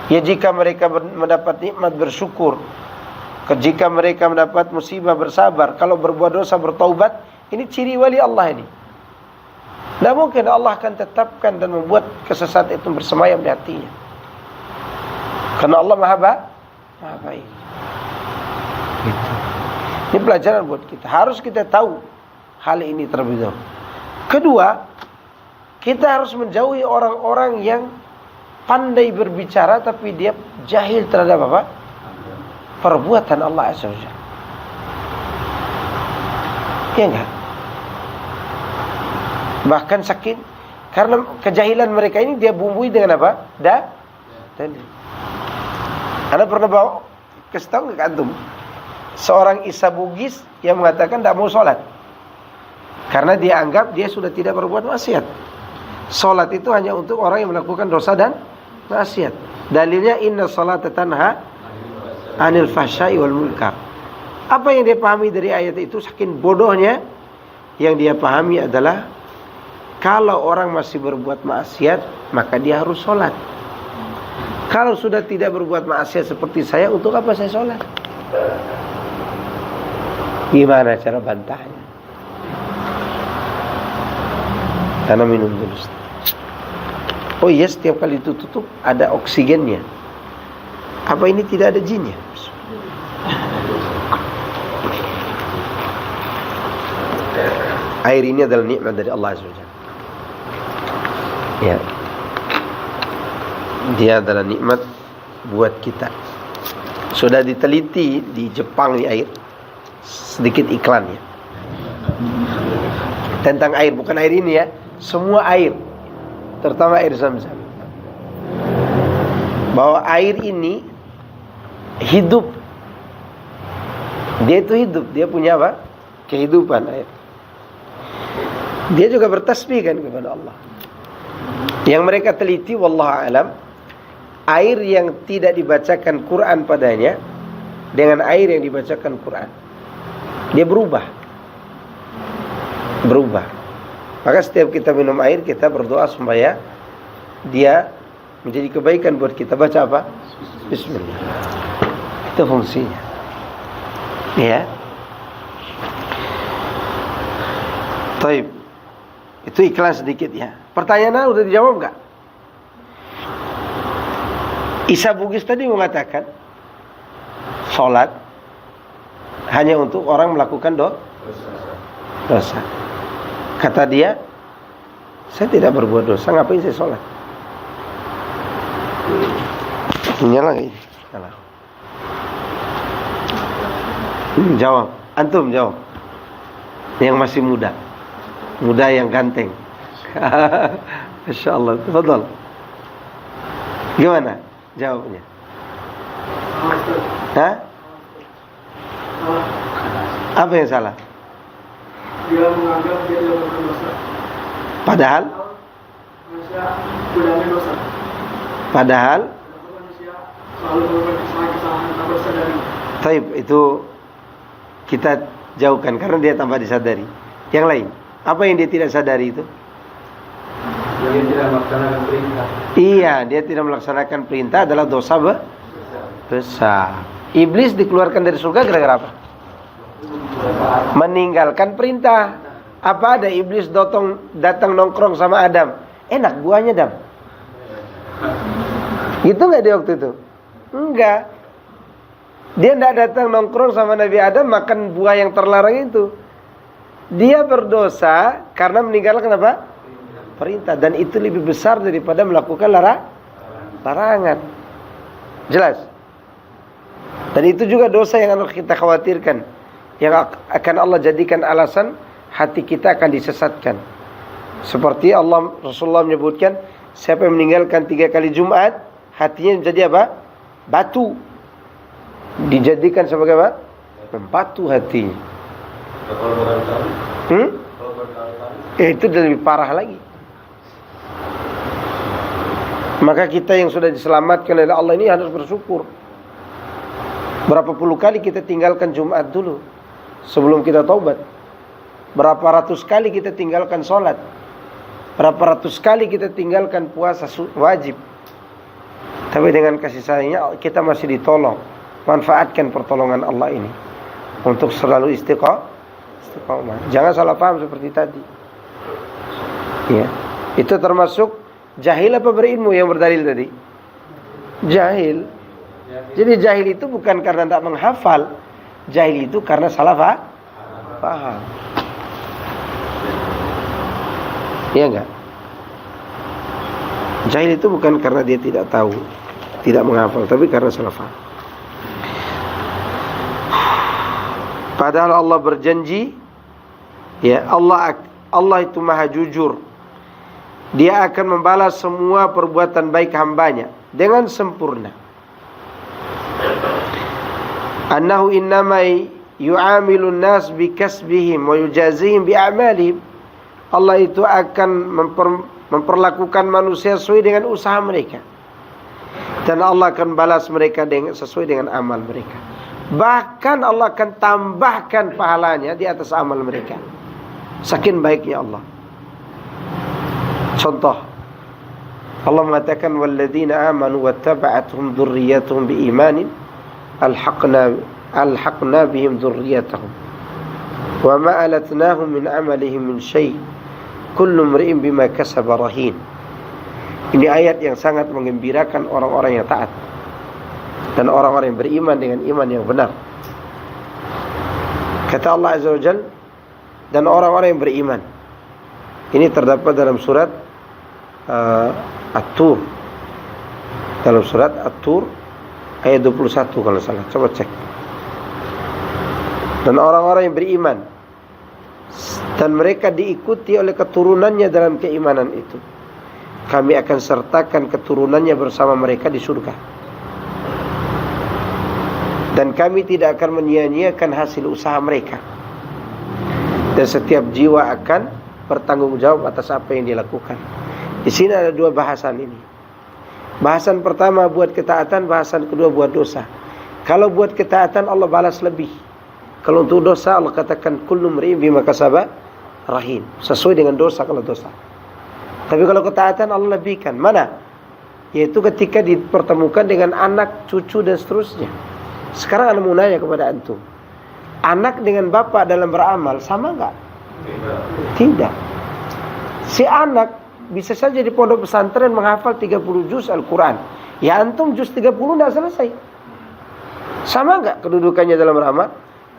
Ya jika mereka mendapat nikmat bersyukur, jika mereka mendapat musibah bersabar, kalau berbuat dosa bertaubat, ini ciri wali Allah ini. Tidak mungkin Allah akan tetapkan dan membuat kesesatan itu bersemayam di hatinya. Karena Allah maha baik. Gitu. Ini pelajaran buat kita. Harus kita tahu hal ini terlebih dahulu. Kedua, kita harus menjauhi orang-orang yang pandai berbicara tapi dia jahil terhadap apa? Perbuatan Allah Azza wa Jalla. Ya enggak? Bahkan sakit karena kejahilan mereka ini dia bumbui dengan apa? Dalil. Anda pernah bawa kasih tahu enggak antum? Seorang Isa Bugis yang mengatakan tidak mau sholat karena dia anggap dia sudah tidak berbuat maksiat. Sholat itu hanya untuk orang yang melakukan dosa dan maksiat. Dalilnya inna sholata tanha anil fahsya'i wal munkar. Apa yang dia pahami dari ayat itu saking bodohnya, yang dia pahami adalah kalau orang masih berbuat maksiat, maka dia harus sholat. Kalau sudah tidak berbuat maksiat seperti saya, untuk apa saya sholat? Gimana cara bantahnya? Karena minum dulu. Oh iya, setiap kali itu tutup ada oksigennya. Apa ini tidak ada jinnya? Air ini adalah nikmat dari Allah Azza wa Jalla. Ya. Dia adalah nikmat buat kita. Sudah diteliti di Jepang di air. Sedikit iklannya. Tentang air, bukan air ini ya. Semua air. Terutama air Zam-Zam. Bahwa air ini hidup. Dia itu hidup. Dia punya apa? Kehidupan air. Dia juga bertasbih kan kepada Allah. Yang mereka teliti wallahu alam, air yang tidak dibacakan Quran padanya dengan air yang dibacakan Quran, dia berubah. Maka setiap kita minum air, kita berdoa supaya dia menjadi kebaikan buat kita. Baca apa? Bismillah. Itu fungsinya. Ya. Taib. Itu iklan sedikit ya. Pertanyaannya udah dijawab enggak? Isa Bugis tadi mengatakan sholat hanya untuk orang melakukan dosa. Kata dia, saya tidak berbuat dosa, ngapain saya sholat? Nyala ini. Jawab, antum jawab. Yang masih muda yang ganteng. Masya Allah, tafadhal. Gimana jawabnya? Hah? Apa yang salah? Dia menganggap dia tidak melakukan dosa. Padahal Manusia tidak dosa. Padahal Manusia selalu melakukan kesalahan tanpa disadari. Taib, itu kita jauhkan karena dia tanpa disadari. Yang lain, apa yang dia tidak sadari itu? Dia tidak melaksanakan perintah. Iya, dia tidak melaksanakan perintah adalah dosa besar. Iblis dikeluarkan dari surga gara-gara apa? Meninggalkan perintah. Apa ada iblis datang nongkrong sama Adam? Enak buahnya, Adam. Gitu nggak dia waktu itu? Enggak. Dia tidak datang nongkrong sama Nabi Adam makan buah yang terlarang itu. Dia berdosa karena meninggalkan apa? Perintah. Dan itu lebih besar daripada melakukan larangan. Jelas? Dan itu juga dosa yang harus kita khawatirkan, yang akan Allah jadikan alasan hati kita akan disesatkan. Seperti Rasulullah menyebutkan, siapa yang meninggalkan 3 kali Jumat, hatinya menjadi apa? Batu. Dijadikan sebagai apa? Batu hatinya. Itu lebih parah lagi. Maka kita yang sudah diselamatkan oleh Allah ini harus bersyukur. Berapa puluh kali kita tinggalkan Jumat dulu sebelum kita taubat. Berapa ratus kali kita tinggalkan sholat. Berapa ratus kali kita tinggalkan puasa wajib. Tapi dengan kasih sayangnya kita masih ditolong. Manfaatkan pertolongan Allah ini untuk selalu istiqomah. Jangan salah paham seperti tadi. Ya. Itu termasuk jahil apa berilmu yang berdalil tadi? Jahil. Jadi jahil itu bukan karena tidak menghafal. Jahil itu karena salah paham. Iya enggak? Jahil itu bukan karena dia tidak tahu, tidak menghafal, tapi karena salah paham. Padahal Allah berjanji, ya, Allah itu maha jujur. Dia akan membalas semua perbuatan baik hambanya dengan sempurna. Annahu innama yu'amilun nas bikasbihim wa yujazihim bi'amalihim. Allah itu akan memperlakukan manusia sesuai dengan usaha mereka. Dan Allah akan balas mereka sesuai dengan amal mereka. Bahkan Allah akan tambahkan pahalanya di atas amal mereka. Saking baiknya Allah. Contoh, Allah mengatakan walladzina amanu wattaba'atuhum dzurriyyatuhum biimanin alhaqna bihim dzurriyyatahum wa ma alatnahum min amalihim min syai' kullu imri'in bima kasaba rahin. Ini ayat yang sangat menggembirakan orang-orang yang taat dan orang-orang yang beriman dengan iman yang benar. Kata Allah Azza wa Jalla, dan orang-orang yang beriman. Ini terdapat dalam surat At-Tur. Dalam surat At-Tur ayat 21 kalau salah. Coba cek. Dan orang-orang yang beriman dan mereka diikuti oleh keturunannya dalam keimanan itu, kami akan sertakan keturunannya bersama mereka di surga. Dan kami tidak akan menyia-nyiakan hasil usaha mereka. Dan setiap jiwa akan bertanggung jawab atas apa yang dilakukan. Di sini ada 2 bahasan ini. Bahasan pertama buat ketaatan, bahasan kedua buat dosa. Kalau buat ketaatan Allah balas lebih. Kalau untuk dosa Allah katakan kullu mri'in bima kasaba rahin. Sesuai dengan dosa kalau dosa. Tapi kalau ketaatan Allah lebihkan. Mana? Yaitu ketika dipertemukan dengan anak, cucu dan seterusnya. Sekarang ana mau nanya kepada antum. Anak dengan bapak dalam beramal sama enggak? Tidak. Si anak bisa saja di pondok pesantren menghafal 30 juz Al-Quran. Ya antum juz 30 tidak selesai. Sama nggak kedudukannya dalam rahmat?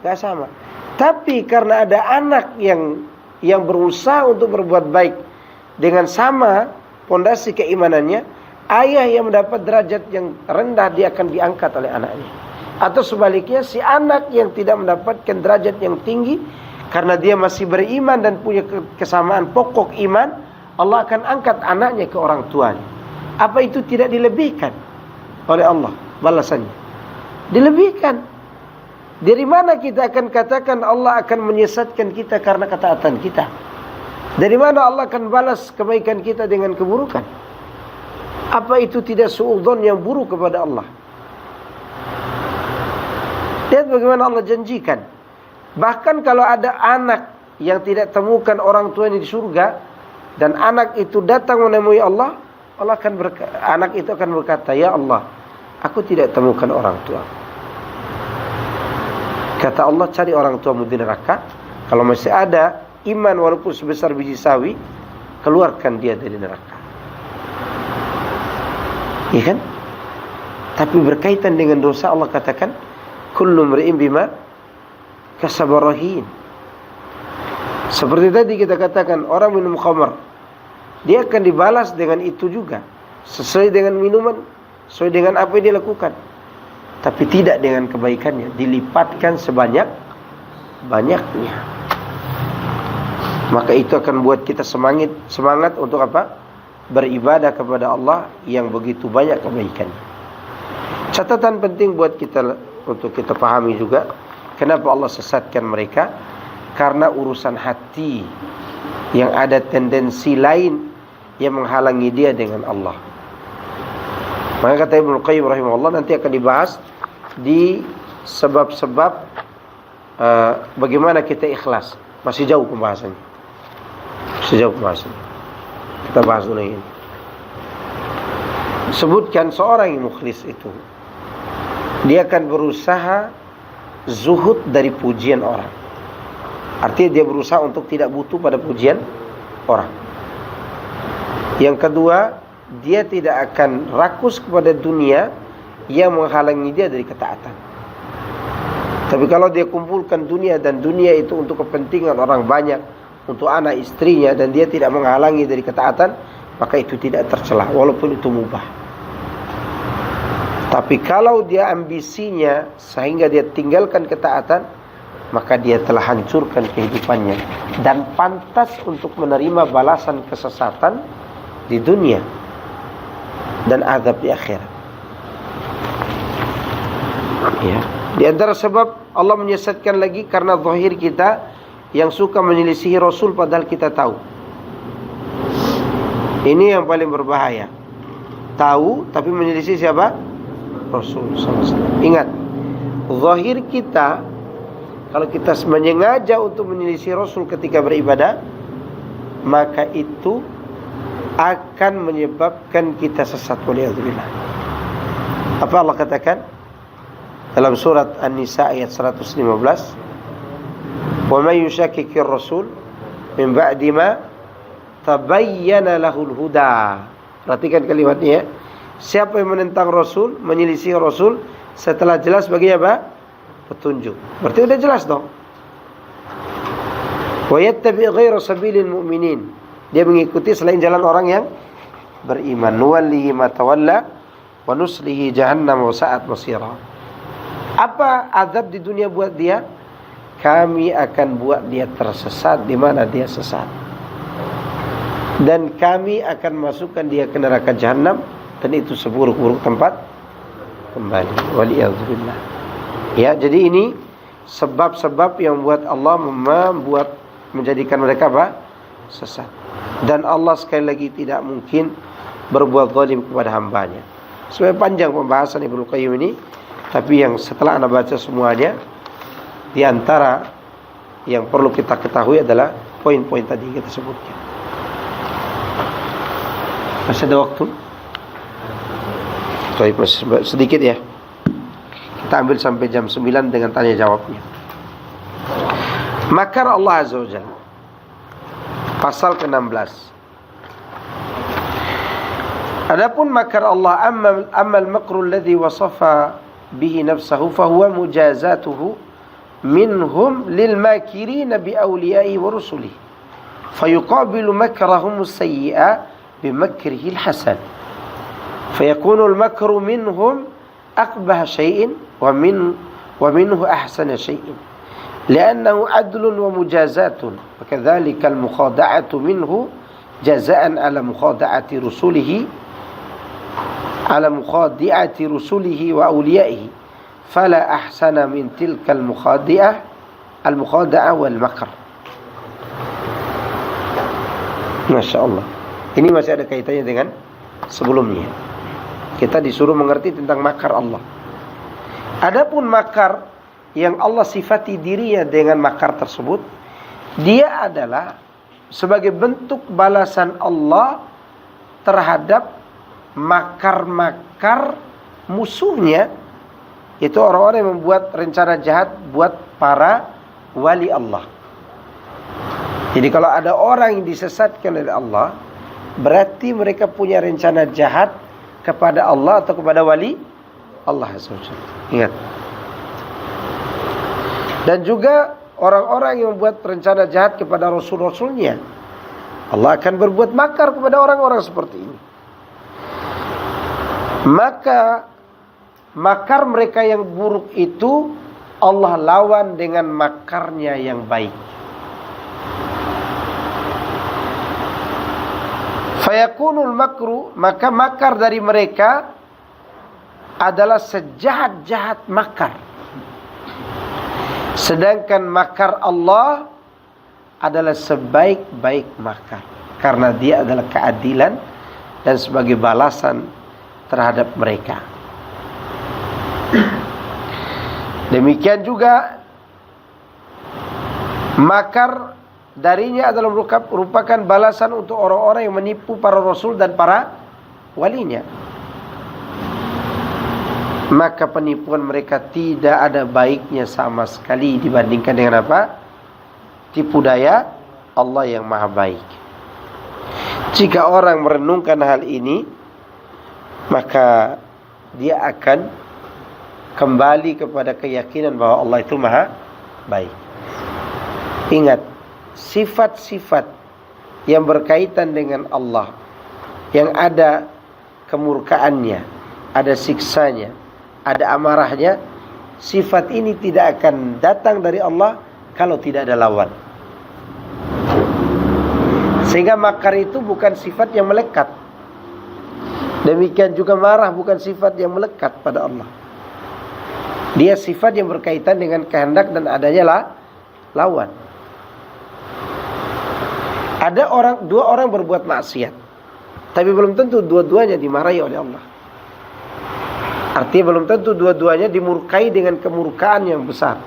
Nggak sama. Tapi karena ada anak yang berusaha untuk berbuat baik dengan sama pondasi keimanannya, ayah yang mendapat derajat yang rendah dia akan diangkat oleh anaknya. Atau sebaliknya, si anak yang tidak mendapatkan derajat yang tinggi karena dia masih beriman dan punya kesamaan pokok iman, Allah akan angkat anaknya ke orang tuanya. Apa itu tidak dilebihkan oleh Allah balasannya? Dilebihkan. Dari mana kita akan katakan Allah akan menyesatkan kita karena ketaatan kita? Dari mana Allah akan balas kebaikan kita dengan keburukan? Apa itu tidak suudzon yang buruk kepada Allah? Lihat bagaimana Allah janjikan. Bahkan kalau ada anak yang tidak temukan orang tuanya di surga, dan anak itu datang menemui Allah, anak itu akan berkata, "Ya Allah, aku tidak temukan orang tua." Kata Allah, cari orang tuamu di neraka. Kalau masih ada iman walaupun sebesar biji sawi, keluarkan dia dari neraka. Iya kan? Tapi berkaitan dengan dosa, Allah katakan, kullu mri'in bima kasaba rahin. Seperti tadi kita katakan, orang minum khamar, dia akan dibalas dengan itu juga, sesuai dengan minuman, sesuai dengan apa yang dia lakukan. Tapi tidak dengan kebaikannya, dilipatkan sebanyak-banyaknya. Maka itu akan buat kita semangat untuk apa? Beribadah kepada Allah yang begitu banyak kebaikannya. Catatan penting buat kita untuk kita pahami juga, kenapa Allah sesatkan mereka? Karena urusan hati yang ada tendensi lain yang menghalangi dia dengan Allah. Maka kata Ibnu Qayyim rahimahullah, nanti akan dibahas di sebab-sebab bagaimana kita ikhlas. Masih jauh pembahasannya. Kita bahas dulu ini. Sebutkan seorang yang mukhlis itu, dia akan berusaha zuhud dari pujian orang. Artinya dia berusaha untuk tidak butuh pada pujian orang. Yang kedua, dia tidak akan rakus kepada dunia yang menghalangi dia dari ketaatan. Tapi kalau dia kumpulkan dunia, dan dunia itu untuk kepentingan orang banyak, untuk anak istrinya, dan dia tidak menghalangi dari ketaatan, maka itu tidak tercela walaupun itu mubah. Tapi kalau dia ambisinya sehingga dia tinggalkan ketaatan, maka dia telah hancurkan kehidupannya dan pantas untuk menerima balasan kesesatan di dunia dan azab di akhirat. Ya. Di antara sebab Allah menyesatkan lagi karena zahir kita yang suka menyelisihi Rasul padahal kita tahu. Ini yang paling berbahaya. Tahu tapi menyelisih siapa? Rasul SAW. Ingat, zahir kita, kalau kita menyengaja untuk menyelisih Rasul ketika beribadah, maka itu akan menyebabkan kita sesat. Waliyadzubillah. Apa Allah katakan dalam surat An-Nisa ayat 115? Wa may yushakkikir rasul min ba'di ma tabayyana lahul huda. Perhatikan kalimatnya ya. Siapa yang menentang Rasul, menyelisih Rasul setelah jelas bagi apa? Petunjuk. Berarti sudah jelas dong. Wa yattabi' ghayra sabilil mu'minin. Dia mengikuti selain jalan orang yang beriman. Nuwallihi ma tawalla wa nuslihi jahannam wa sa'at masira. Apa azab di dunia buat dia? Kami akan buat dia tersesat di mana dia sesat. Dan kami akan masukkan dia ke neraka jahannam, dan itu seburuk-buruk tempat kembali. Waliyadzubillah. Ya, jadi ini sebab-sebab yang buat Allah menjadikan mereka apa? Sesat. Dan Allah sekali lagi tidak mungkin berbuat zalim kepada hambanya. Sebenarnya panjang pembahasan Ibnu Qayyim ini, tapi yang setelah Anda baca semuanya, di antara yang perlu kita ketahui adalah poin-poin tadi kita sebutkan. Masih ada waktu? Baik, masih sedikit ya. Kita ambil sampai jam 9 dengan tanya jawabnya. Makar Allah Azza wa Jalla, pasal ke-16. Adapun makar Allah, amma al-makru alladhi wasafa bihi nafsahu fahuwa mujazatuhu minhum lil makirina bi awliyaihi wa rusulihi fayuqabilu makrahum as-sayyi'a bi makrihi al-hasan fayakunu al-makru minhum aqbah syai'in wa minhu ahsana syai'in li'annahu adlun wa mujazatun wa kadzalika al-mukhada'atu minhu jazaan ala mukhada'ati rusulihi wa awliyaihi fala ahsana min tilkal al-mukhada'ah wal makr. Masya Allah. Ini masih ada kaitannya dengan sebelumnya. Kita disuruh mengerti tentang makar Allah. Adapun makar yang Allah sifati dirinya dengan makar tersebut, dia adalah sebagai bentuk balasan Allah terhadap makar-makar musuhnya, itu orang-orang yang membuat rencana jahat buat para wali Allah. Jadi kalau ada orang yang disesatkan oleh Allah, berarti mereka punya rencana jahat kepada Allah atau kepada wali Allah SWT. Ingat. Dan juga orang-orang yang membuat rencana jahat kepada Rasul-Rasulnya, Allah akan berbuat makar kepada orang-orang seperti ini. Maka makar mereka yang buruk itu Allah lawan dengan makarnya yang baik. Fayakunul makru, maka makar dari mereka adalah sejahat-jahat makar. Sedangkan makar Allah adalah sebaik-baik makar, karena dia adalah keadilan dan sebagai balasan terhadap mereka. Demikian juga makar darinya adalah merupakan balasan untuk orang-orang yang menipu para rasul dan para walinya. Maka penipuan mereka tidak ada baiknya sama sekali dibandingkan dengan apa? Tipu daya Allah yang maha baik. Jika orang merenungkan hal ini, maka dia akan kembali kepada keyakinan bahwa Allah itu maha baik. Ingat, sifat-sifat yang berkaitan dengan Allah, yang ada kemurkaannya, ada siksanya, ada amarahnya, sifat ini tidak akan datang dari Allah kalau tidak ada lawan. Sehingga makar itu bukan sifat yang melekat. Demikian juga marah bukan sifat yang melekat pada Allah. Dia sifat yang berkaitan dengan kehendak dan adanya lawan. Ada dua orang berbuat maksiat, tapi belum tentu dua-duanya dimarahi oleh Allah. Artinya belum tentu dua-duanya dimurkai dengan kemurkaan yang besar.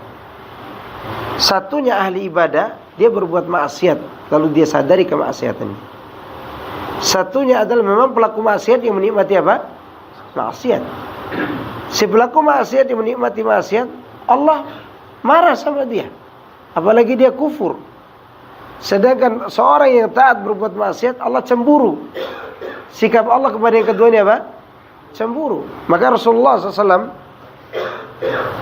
Satunya ahli ibadah, dia berbuat maksiat, lalu dia sadari kemaksiatannya. Satunya adalah memang pelaku maksiat yang menikmati apa? Maksiat. Si pelaku maksiat yang menikmati maksiat, Allah marah sama dia. Apalagi dia kufur. Sedangkan seorang yang taat berbuat maksiat, Allah cemburu. Sikap Allah kepada yang kedua ini apa? Cemburu. Maka Rasulullah SAW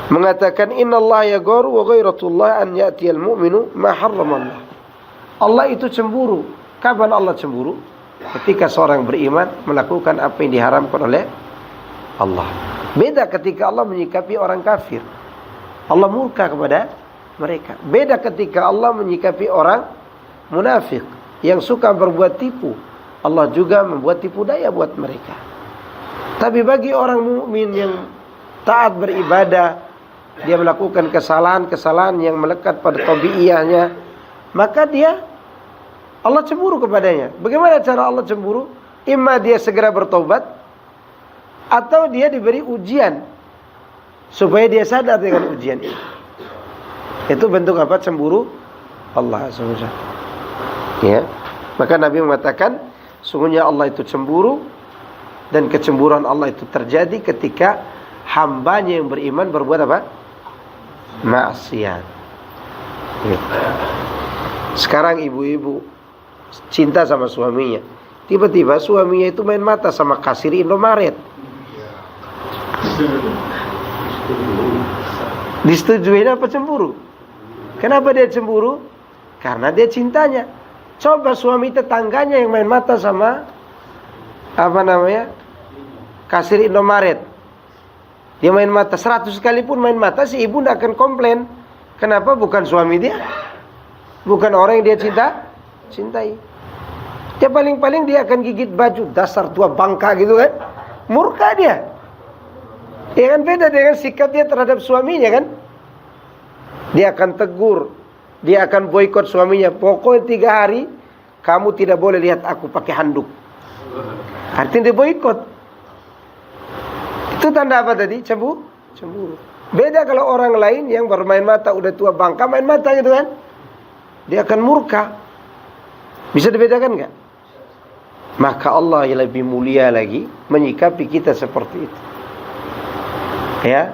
mengatakan, Inna Allah yagharu wa ghairatullah an ya'tiyal mu'minu ma harramallah. Allah itu cemburu. Kapan Allah cemburu? Ketika seorang beriman melakukan apa yang diharamkan oleh Allah. Beda ketika Allah menyikapi orang kafir, Allah murka kepada mereka. Beda ketika Allah menyikapi orang munafik yang suka berbuat tipu, Allah juga membuat tipu daya buat mereka. Tapi bagi orang mukmin yang taat beribadah, dia melakukan kesalahan-kesalahan yang melekat pada tabiiyahnya, maka Allah cemburu kepadanya. Bagaimana cara Allah cemburu? Imma dia segera bertobat, atau dia diberi ujian supaya dia sadar dengan ujian itu. Itu bentuk apa? Cemburu Allah SWT. Ya. Maka Nabi mengatakan, sungguhnya Allah itu cemburu, dan kecemburuan Allah itu terjadi ketika hambanya yang beriman berbuat apa? Maksiat. Ya. Sekarang ibu-ibu cinta sama suaminya, tiba-tiba suaminya itu main mata sama kasir Indomaret. Disetujuin apa cemburu? Kenapa dia cemburu? Karena dia cintanya. Coba suami tetangganya yang main mata sama kasir Indomaret. Dia main mata 100 kali pun main mata, si ibu tidak akan komplain. Kenapa? Bukan suami dia, bukan orang yang dia cintai. Dia paling-paling dia akan gigit baju, dasar tua bangka gitu kan. Murka dia. Ya kan, beda dengan sikap dia terhadap suaminya kan. Dia akan tegur, dia akan boikot suaminya. Pokoknya 3 hari kamu tidak boleh lihat aku pakai handuk. Artinya dia boikot. Itu tanda apa tadi? Cemburu. Beda kalau orang lain yang bermain mata, udah tua bangka main mata gitu kan, dia akan murka. Bisa dibedakan nggak? Maka Allah yang lebih mulia lagi menyikapi kita seperti itu. Ya,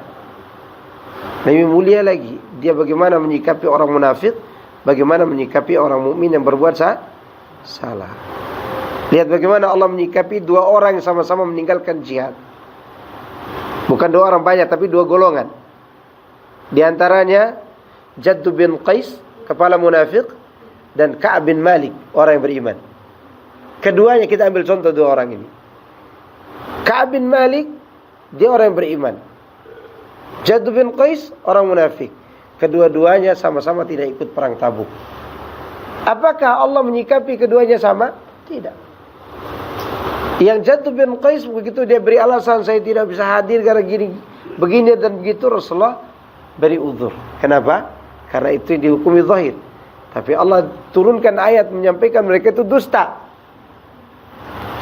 lebih mulia lagi dia bagaimana menyikapi orang munafik, bagaimana menyikapi orang mukmin yang berbuat salah. Lihat bagaimana Allah menyikapi 2 orang yang sama-sama meninggalkan jihad. Bukan 2 orang banyak, tapi 2 golongan. Di antaranya Jadd bin Qais, kepala munafik, dan Ka'ab bin Malik, orang yang beriman. Keduanya kita ambil contoh 2 orang ini. Ka'ab bin Malik, dia orang yang beriman. Jadd bin Qais, orang munafik. Kedua-duanya sama-sama tidak ikut perang Tabuk. Apakah Allah menyikapi keduanya sama? Tidak. Yang Jadd bin Qais begitu dia beri alasan, saya tidak bisa hadir karena begini dan begitu, Rasulullah beri uzur. Kenapa? Karena itu yang dihukumi zahir. Tapi Allah turunkan ayat menyampaikan mereka itu dusta.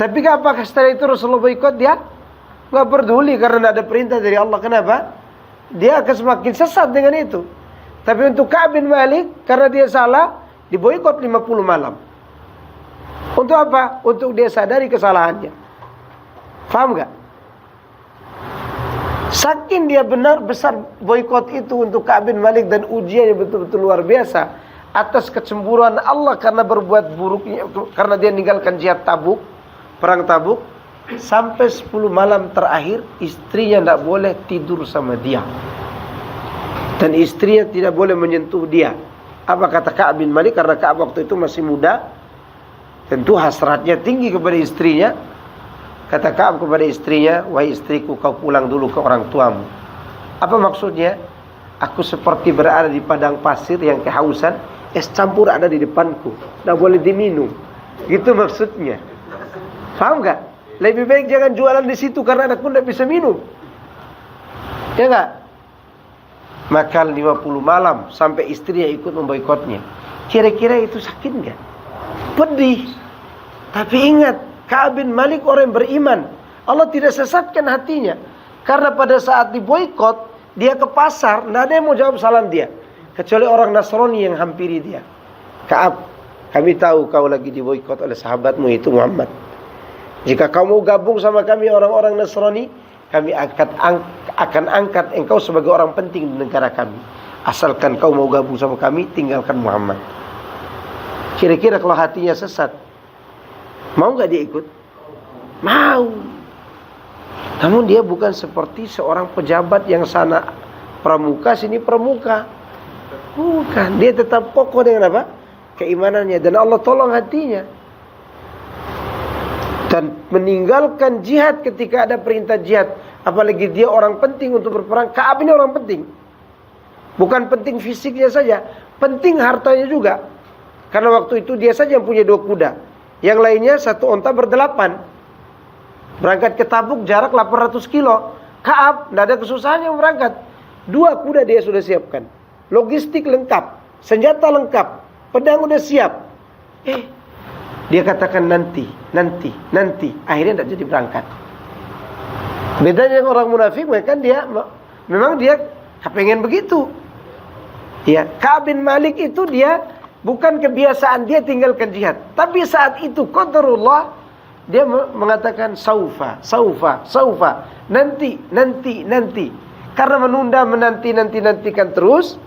Tapi apakah setelah itu Rasulullah boikot dia? Nggak peduli karena tidak ada perintah dari Allah. Kenapa? Dia akan semakin sesat dengan itu. Tapi untuk Ka'ab bin Malik, karena dia salah, diboikot 50 malam. Untuk apa? Untuk dia sadari kesalahannya. Faham gak? Saking dia benar besar boikot itu untuk Ka'ab bin Malik dan ujiannya betul-betul luar biasa atas kecemburuan Allah karena berbuat buruknya, karena dia meninggalkan jihad Tabuk, perang Tabuk. Sampai 10 malam terakhir istrinya tidak boleh tidur sama dia, dan istrinya tidak boleh menyentuh dia. Apa kata Ka'ab bin Malik? Karena Ka'ab waktu itu masih muda, tentu hasratnya tinggi kepada istrinya. Kata Ka'ab kepada istrinya, wahai istriku, kau pulang dulu ke orang tuamu. Apa maksudnya? Aku seperti berada di padang pasir yang kehausan, es campur ada di depanku, tidak boleh diminum. Gitu maksudnya. Paham gak? Lebih baik jangan jualan di situ karena anakku tidak bisa minum. Ya enggak? Maka 50 malam sampai istrinya ikut memboikotnya. Kira-kira itu sakit enggak? Pedih. Tapi ingat, Ka'ab bin Malik orang yang beriman. Allah tidak sesatkan hatinya. Karena pada saat diboikot, dia ke pasar, tidak ada yang mau jawab salam dia, kecuali orang Nasrani yang hampiri dia. Ka'ab, kami tahu kau lagi diboikot oleh sahabatmu itu Muhammad. Jika kau mau gabung sama kami orang-orang Nasrani, kami akan angkat engkau sebagai orang penting di negara kami. Asalkan kau mau gabung sama kami, tinggalkan Muhammad. Kira-kira kalau hatinya sesat, mau gak dia ikut? Mau. Namun dia bukan seperti seorang pejabat yang sana pramuka, sini pramuka. Bukan. Dia tetap kokoh dengan apa? Keimanannya. Dan Allah tolong hatinya. Dan meninggalkan jihad ketika ada perintah jihad. Apalagi dia orang penting untuk berperang. Ka'ab ini orang penting. Bukan penting fisiknya saja, penting hartanya juga. Karena waktu itu dia saja yang punya 2 kuda. Yang lainnya 1 onta ber8. Berangkat ke Tabuk jarak 800 kilo. Ka'ab tidak ada kesusahan yang berangkat. 2 kuda dia sudah siapkan. Logistik lengkap, senjata lengkap, pedang udah siap. Dia katakan nanti. Akhirnya tidak jadi berangkat. Bedanya dengan orang munafik, memang dia kepengen begitu. Ya, Ka'ab bin Malik itu dia bukan kebiasaan dia tinggalkan jihad. Tapi saat itu qadarullah, dia mengatakan saufa. Nanti. Karena menantikan terus,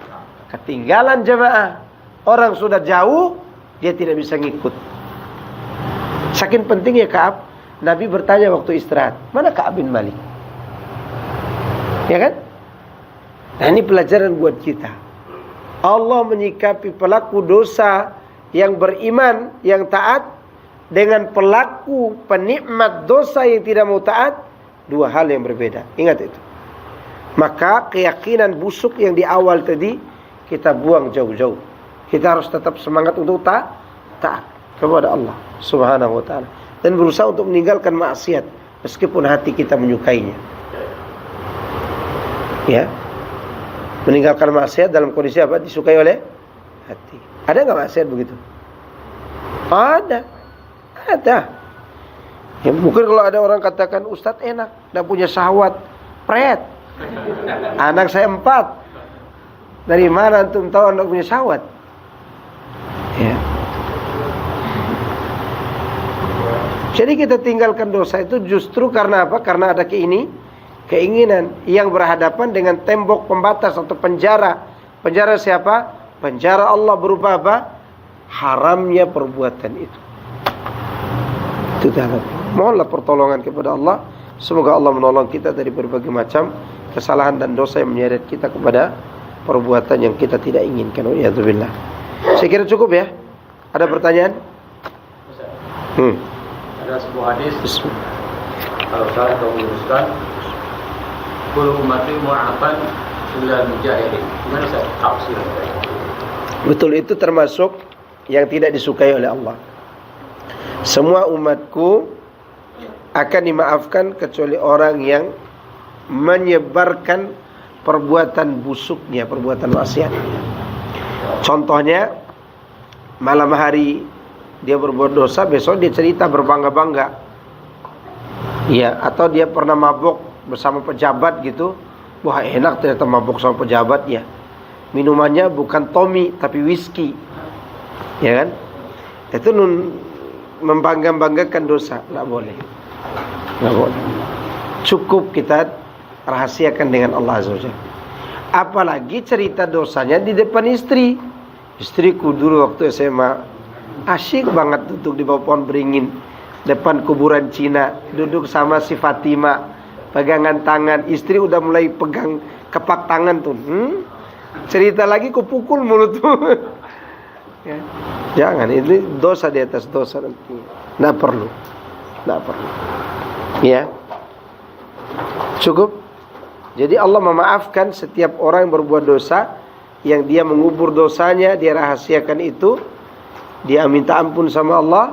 ketinggalan jamaah. Orang sudah jauh, dia tidak bisa ngikut. Saking pentingnya Ka'ab, Nabi bertanya waktu istirahat, mana Ka'ab bin Malik? Ya kan? Nah, ini pelajaran buat kita. Allah menyikapi pelaku dosa yang beriman, yang taat, dengan pelaku penikmat dosa yang tidak mau taat, dua hal yang berbeda. Ingat itu. Maka keyakinan busuk yang di awal tadi kita buang jauh-jauh. Kita harus tetap semangat untuk taat kepada Allah Subhanahu wa taala dan berusaha untuk meninggalkan maksiat meskipun hati kita menyukainya. Ya. Meninggalkan maksiat dalam kondisi apa? Disukai oleh hati. Ada enggak maksiat begitu? Ada. Ya, mungkin kalau ada orang katakan, Ustadz enak, tidak punya syahwat, pret. Anak saya 4. Dari mana antum tahu anak punya syahwat? Ya. Jadi kita tinggalkan dosa itu justru karena apa? Karena ada keinginan yang berhadapan dengan tembok pembatas atau penjara. Penjara siapa? Penjara Allah berupa apa? Haramnya perbuatan itu. Itu dalam. Mohonlah pertolongan kepada Allah. Semoga Allah menolong kita dari berbagai macam kesalahan dan dosa yang menyeret kita kepada perbuatan yang kita tidak inginkan. Wa'iyadzubillah. Saya kira cukup ya. Ada pertanyaan? Ada sebuah hadis. Kalau saya tahu meluruskan, kullu ummati mu'afan illa mujahidin. Gimana saya tafsir? Betul, itu termasuk yang tidak disukai oleh Allah. Semua umatku akan dimaafkan kecuali orang yang menyebarkan perbuatan busuknya, perbuatan maksiat. Contohnya, malam hari dia berbuat dosa, besok dia cerita berbangga-bangga. Ya, atau dia pernah mabuk bersama pejabat gitu. Wah, enak ternyata mabuk sama pejabatnya. Minumannya bukan Tommy tapi whisky. Ya kan? Itu membangga-banggakan dosa, enggak boleh. Enggak boleh. Cukup kita rahasiakan dengan Allah Azza wa Jalla. Apalagi cerita dosanya di depan istri. Istriku dulu waktu SMA asyik banget duduk di bawah pohon beringin depan kuburan Cina, duduk sama si Fatima, pegangan tangan. Istri udah mulai pegang kepak tangan tuh. Cerita lagi ku pukul mulut tuh. Ya. Jangan, ini dosa di atas dosa nanti. Nggak perlu. Ya. Cukup. Jadi Allah memaafkan setiap orang yang berbuat dosa, yang dia mengubur dosanya, dia rahasiakan itu, dia minta ampun sama Allah,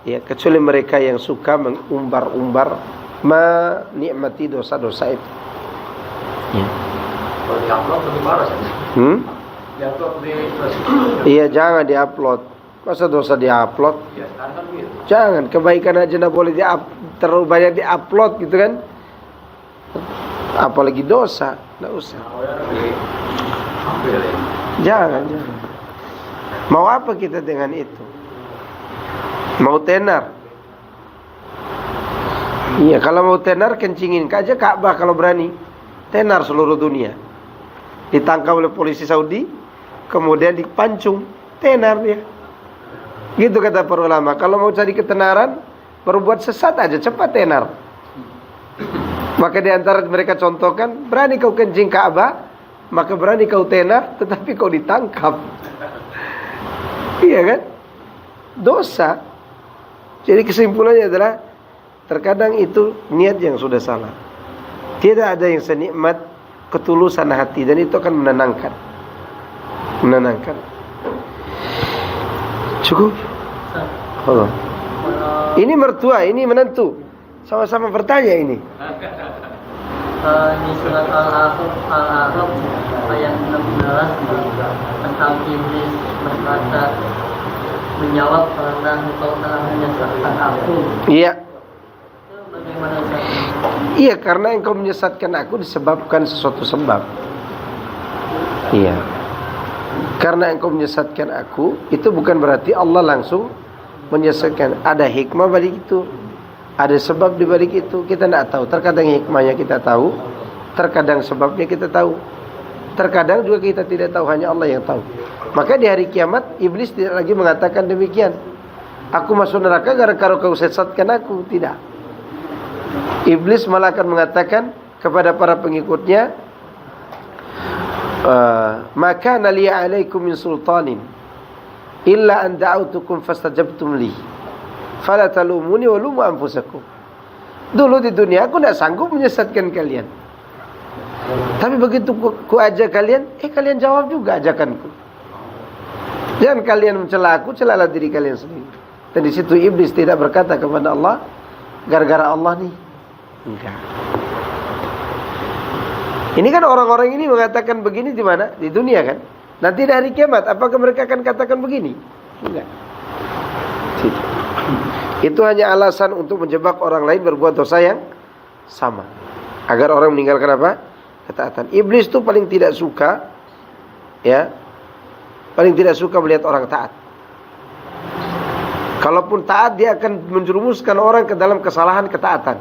ya, kecuali mereka yang suka mengumbar-umbar, menikmati dosa-dosa itu. Ya. Kalau di-upload lebih parah sih. Di-upload di Iya, jangan di-upload. Masa dosa di-upload? Ya, sekarang kan gitu. Jangan, kebaikan aja nggak boleh terlalu banyak di-upload gitu kan. Apalagi dosa, nggak usah. Jangan. Mau apa kita dengan itu? Mau tenar? Iya, kalau mau tenar kencingin aja Ka'bah kalau berani. Tenar seluruh dunia. Ditangkap oleh polisi Saudi, kemudian dipancung, tenar dia. Gitu kata para ulama. Kalau mau cari ketenaran, berbuat sesat aja cepat tenar. Maka di antara mereka contohkan, berani kau kencing Ka'bah, maka berani kau tenar, tetapi kau ditangkap. Iya kan? Dosa. Jadi kesimpulannya adalah, terkadang itu niat yang sudah salah. Tidak ada yang senikmat ketulusan hati, dan itu akan menenangkan. Cukup? Allah. Ini mertua, ini menantu. Sama-sama bertanya ini. Di surat Al-A'raf ayat 16 tentang iblis berkata, menjawab, karena engkau telah menyesatkan aku. Iya. Itu bagaimana Ustaz? Iya, karena engkau menyesatkan aku disebabkan sesuatu sebab. Iya. Karena engkau menyesatkan aku, itu bukan berarti Allah langsung menyesatkan. Ada hikmah balik itu. Ada sebab di balik itu, kita tidak tahu. Terkadang hikmahnya kita tahu, terkadang sebabnya kita tahu. Terkadang juga kita tidak tahu, hanya Allah yang tahu. Maka di hari kiamat, iblis tidak lagi mengatakan demikian. Aku masuk neraka gara-gara kau sesatkan aku. Tidak. Iblis malah akan mengatakan kepada para pengikutnya, maka nali alaikum min sultanin illa an da'autukum fastajabtum li fala talumuni wa lumu anfusakum. Dulu di dunia aku tidak sanggup menyesatkan kalian, tapi begitu ku ajak kalian, kalian jawab juga ajakanku. Jangan kalian mencela aku, celalah diri kalian sendiri. Dan di situ iblis tidak berkata kepada Allah, gara-gara Allah nih. Enggak. Ini kan orang-orang ini mengatakan begini di mana? Di dunia kan? Nanti di hari kiamat, apakah mereka akan katakan begini? Enggak. Situ. Itu hanya alasan untuk menjebak orang lain berbuat dosa yang sama, agar orang meninggalkan apa? Ketaatan. Iblis itu paling tidak suka, ya, paling tidak suka melihat orang taat. Kalaupun taat, dia akan menjerumuskan orang ke dalam kesalahan ketaatan.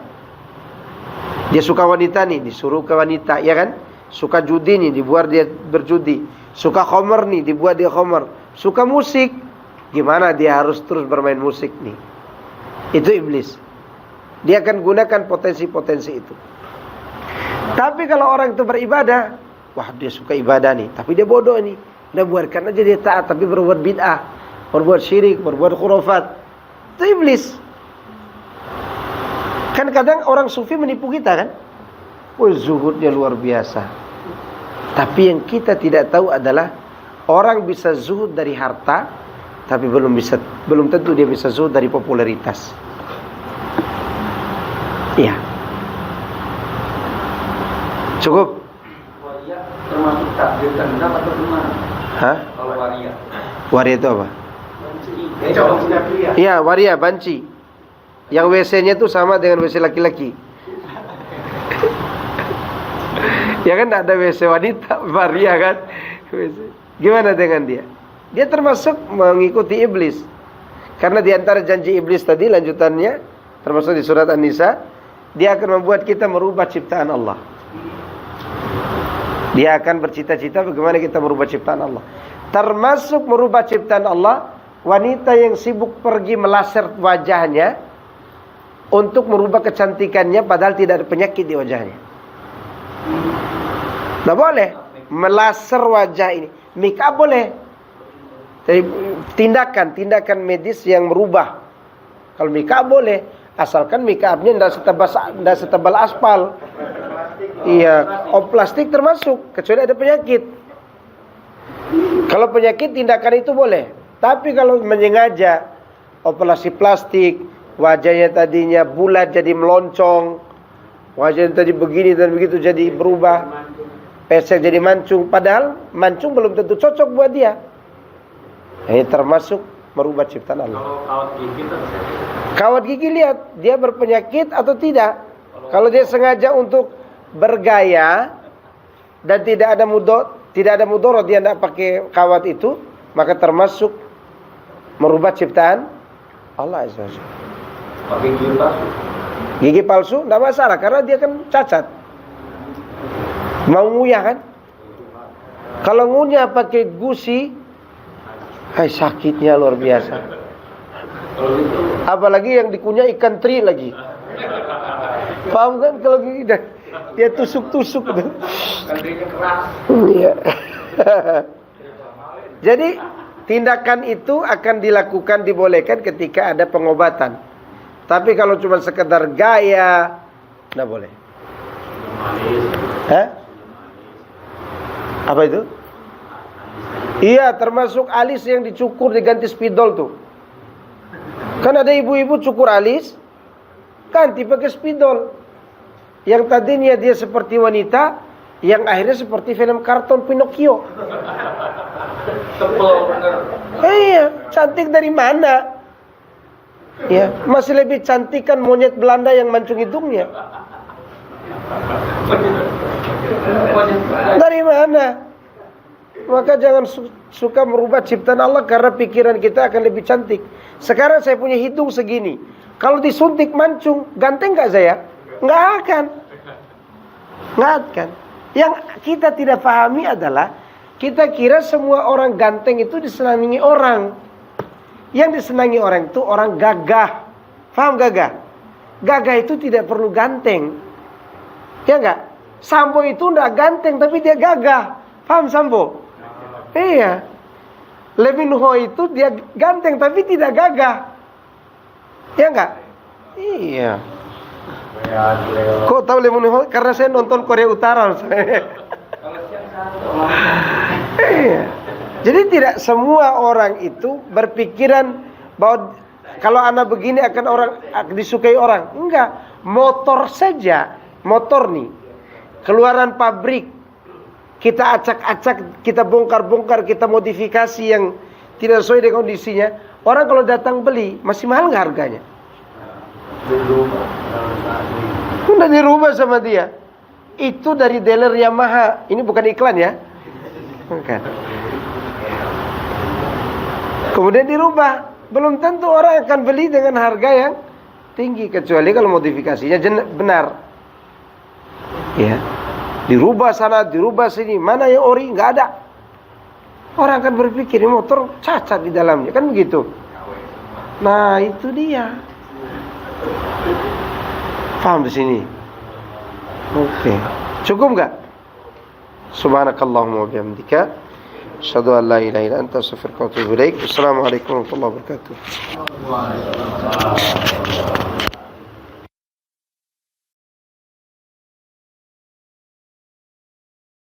Dia suka wanita nih, disuruh ke wanita, ya kan? Suka judi nih, dibuat dia berjudi. Suka khomer nih, dibuat dia khomer. Suka musik, gimana dia harus terus bermain musik nih? Itu iblis. Dia akan gunakan potensi-potensi itu. Tapi kalau orang itu beribadah, wah dia suka ibadah nih, tapi dia bodoh nih. Udah buatkan aja dia taat, tapi berbuat bid'ah, berbuat syirik, berbuat khurafat. Itu iblis. Kan kadang orang sufi menipu kita kan? Zuhudnya luar biasa. Tapi yang kita tidak tahu adalah orang bisa zuhud dari harta, tapi belum tentu dia bisa zuhud dari popularitas. Iya. Cukup. Waria termasuk takbir tendang atau gimana? Hah? Kalau waria. Waria itu apa? Banci. Iya, waria, banci. Yang WC-nya itu sama dengan WC laki-laki. Ya kan ada WC wanita, waria kan? Gimana dengan dia? Dia termasuk mengikuti iblis. Karena di antara janji iblis tadi lanjutannya, termasuk di surat An-Nisa, dia akan membuat kita merubah ciptaan Allah. Dia akan bercita-cita bagaimana kita merubah ciptaan Allah. Termasuk merubah ciptaan Allah, wanita yang sibuk pergi melaser wajahnya untuk merubah kecantikannya padahal tidak ada penyakit di wajahnya. Tidak boleh melaser wajah ini. Make up boleh. Jadi tindakan medis yang merubah. Kalau make up boleh, asalkan make upnya tidak setebal aspal. Iya, plastik termasuk, kecuali ada penyakit. Kalau penyakit tindakan itu boleh. Tapi kalau menyengaja operasi plastik, wajahnya tadinya bulat jadi meloncong, wajahnya tadi begini dan begitu jadi berubah, pesek jadi mancung, padahal mancung belum tentu cocok buat dia. Ini termasuk merubah ciptaan Allah. Kalau kawat gigi Kawat gigi lihat dia berpenyakit atau tidak. Kalau dia sengaja untuk bergaya dan tidak ada mudorot dia tidak pakai kawat itu, maka termasuk merubah ciptaan Allah Azza wa Jalla. pakai gigi palsu. Gigi palsu tidak masalah karena dia kan cacat. Mau ngunyah kan? Kalau ngunyah pakai gusi, sakitnya luar biasa. Apalagi yang dikunyah ikan teri lagi. Paham kan kalau gini dia tusuk-tusuk tuh. Iya. Jadi tindakan itu akan dilakukan, dibolehkan ketika ada pengobatan. Tapi kalau cuma sekedar gaya, tidak boleh. Hah? Apa itu? Iya, termasuk alis yang dicukur diganti spidol tuh. Kan ada ibu-ibu cukur alis, ganti pakai spidol. Yang tadinya dia seperti wanita, yang akhirnya seperti film karton Pinocchio. Tebel bener. Iya, cantik dari mana? Ya, masih lebih cantik kan monyet Belanda yang mancung hidungnya. Dari mana? Maka jangan suka merubah ciptaan Allah karena pikiran kita akan lebih cantik. Sekarang saya punya hidung segini. Kalau disuntik mancung, ganteng gak saya? Nggak akan. Nggak akan. Yang kita tidak pahami adalah kita kira semua orang ganteng itu disenangi orang. Yang disenangi orang itu orang gagah. Paham gagah? Gagah itu tidak perlu ganteng. Ya enggak? Sambo itu enggak ganteng tapi dia gagah. Paham Sambo? Iya. Lee Min Ho itu dia ganteng tapi tidak gagah. Ya enggak? Iya. Kok tahu Lee Min Ho? Karena saya nonton Korea Utara. Iya. Jadi tidak semua orang itu berpikiran bahwa kalau anak begini akan disukai orang. Enggak. Motor saja, motor nih, keluaran pabrik, kita acak-acak, kita bongkar-bongkar, kita modifikasi yang tidak sesuai dengan kondisinya. Orang kalau datang beli, masih mahal nggak harganya? Udah dirubah sama dia. Itu dari dealer Yamaha. Ini bukan iklan ya. Bukan. Kemudian dirubah. Belum tentu orang akan beli dengan harga yang tinggi, kecuali kalau modifikasinya benar. Ya. Dirubah sana, dirubah sini. Mana yang ori? Nggak ada. Orang akan berpikir ini motor cacat di dalamnya, kan begitu. Nah, itu dia. Paham di sini? Oke. Cukup nggak? Subhanakallahumma wa bihamdika, asyhadu an la ilaha illa anta, astaghfiruka wa atubu ilaik. Assalamualaikum warahmatullahi wabarakatuh.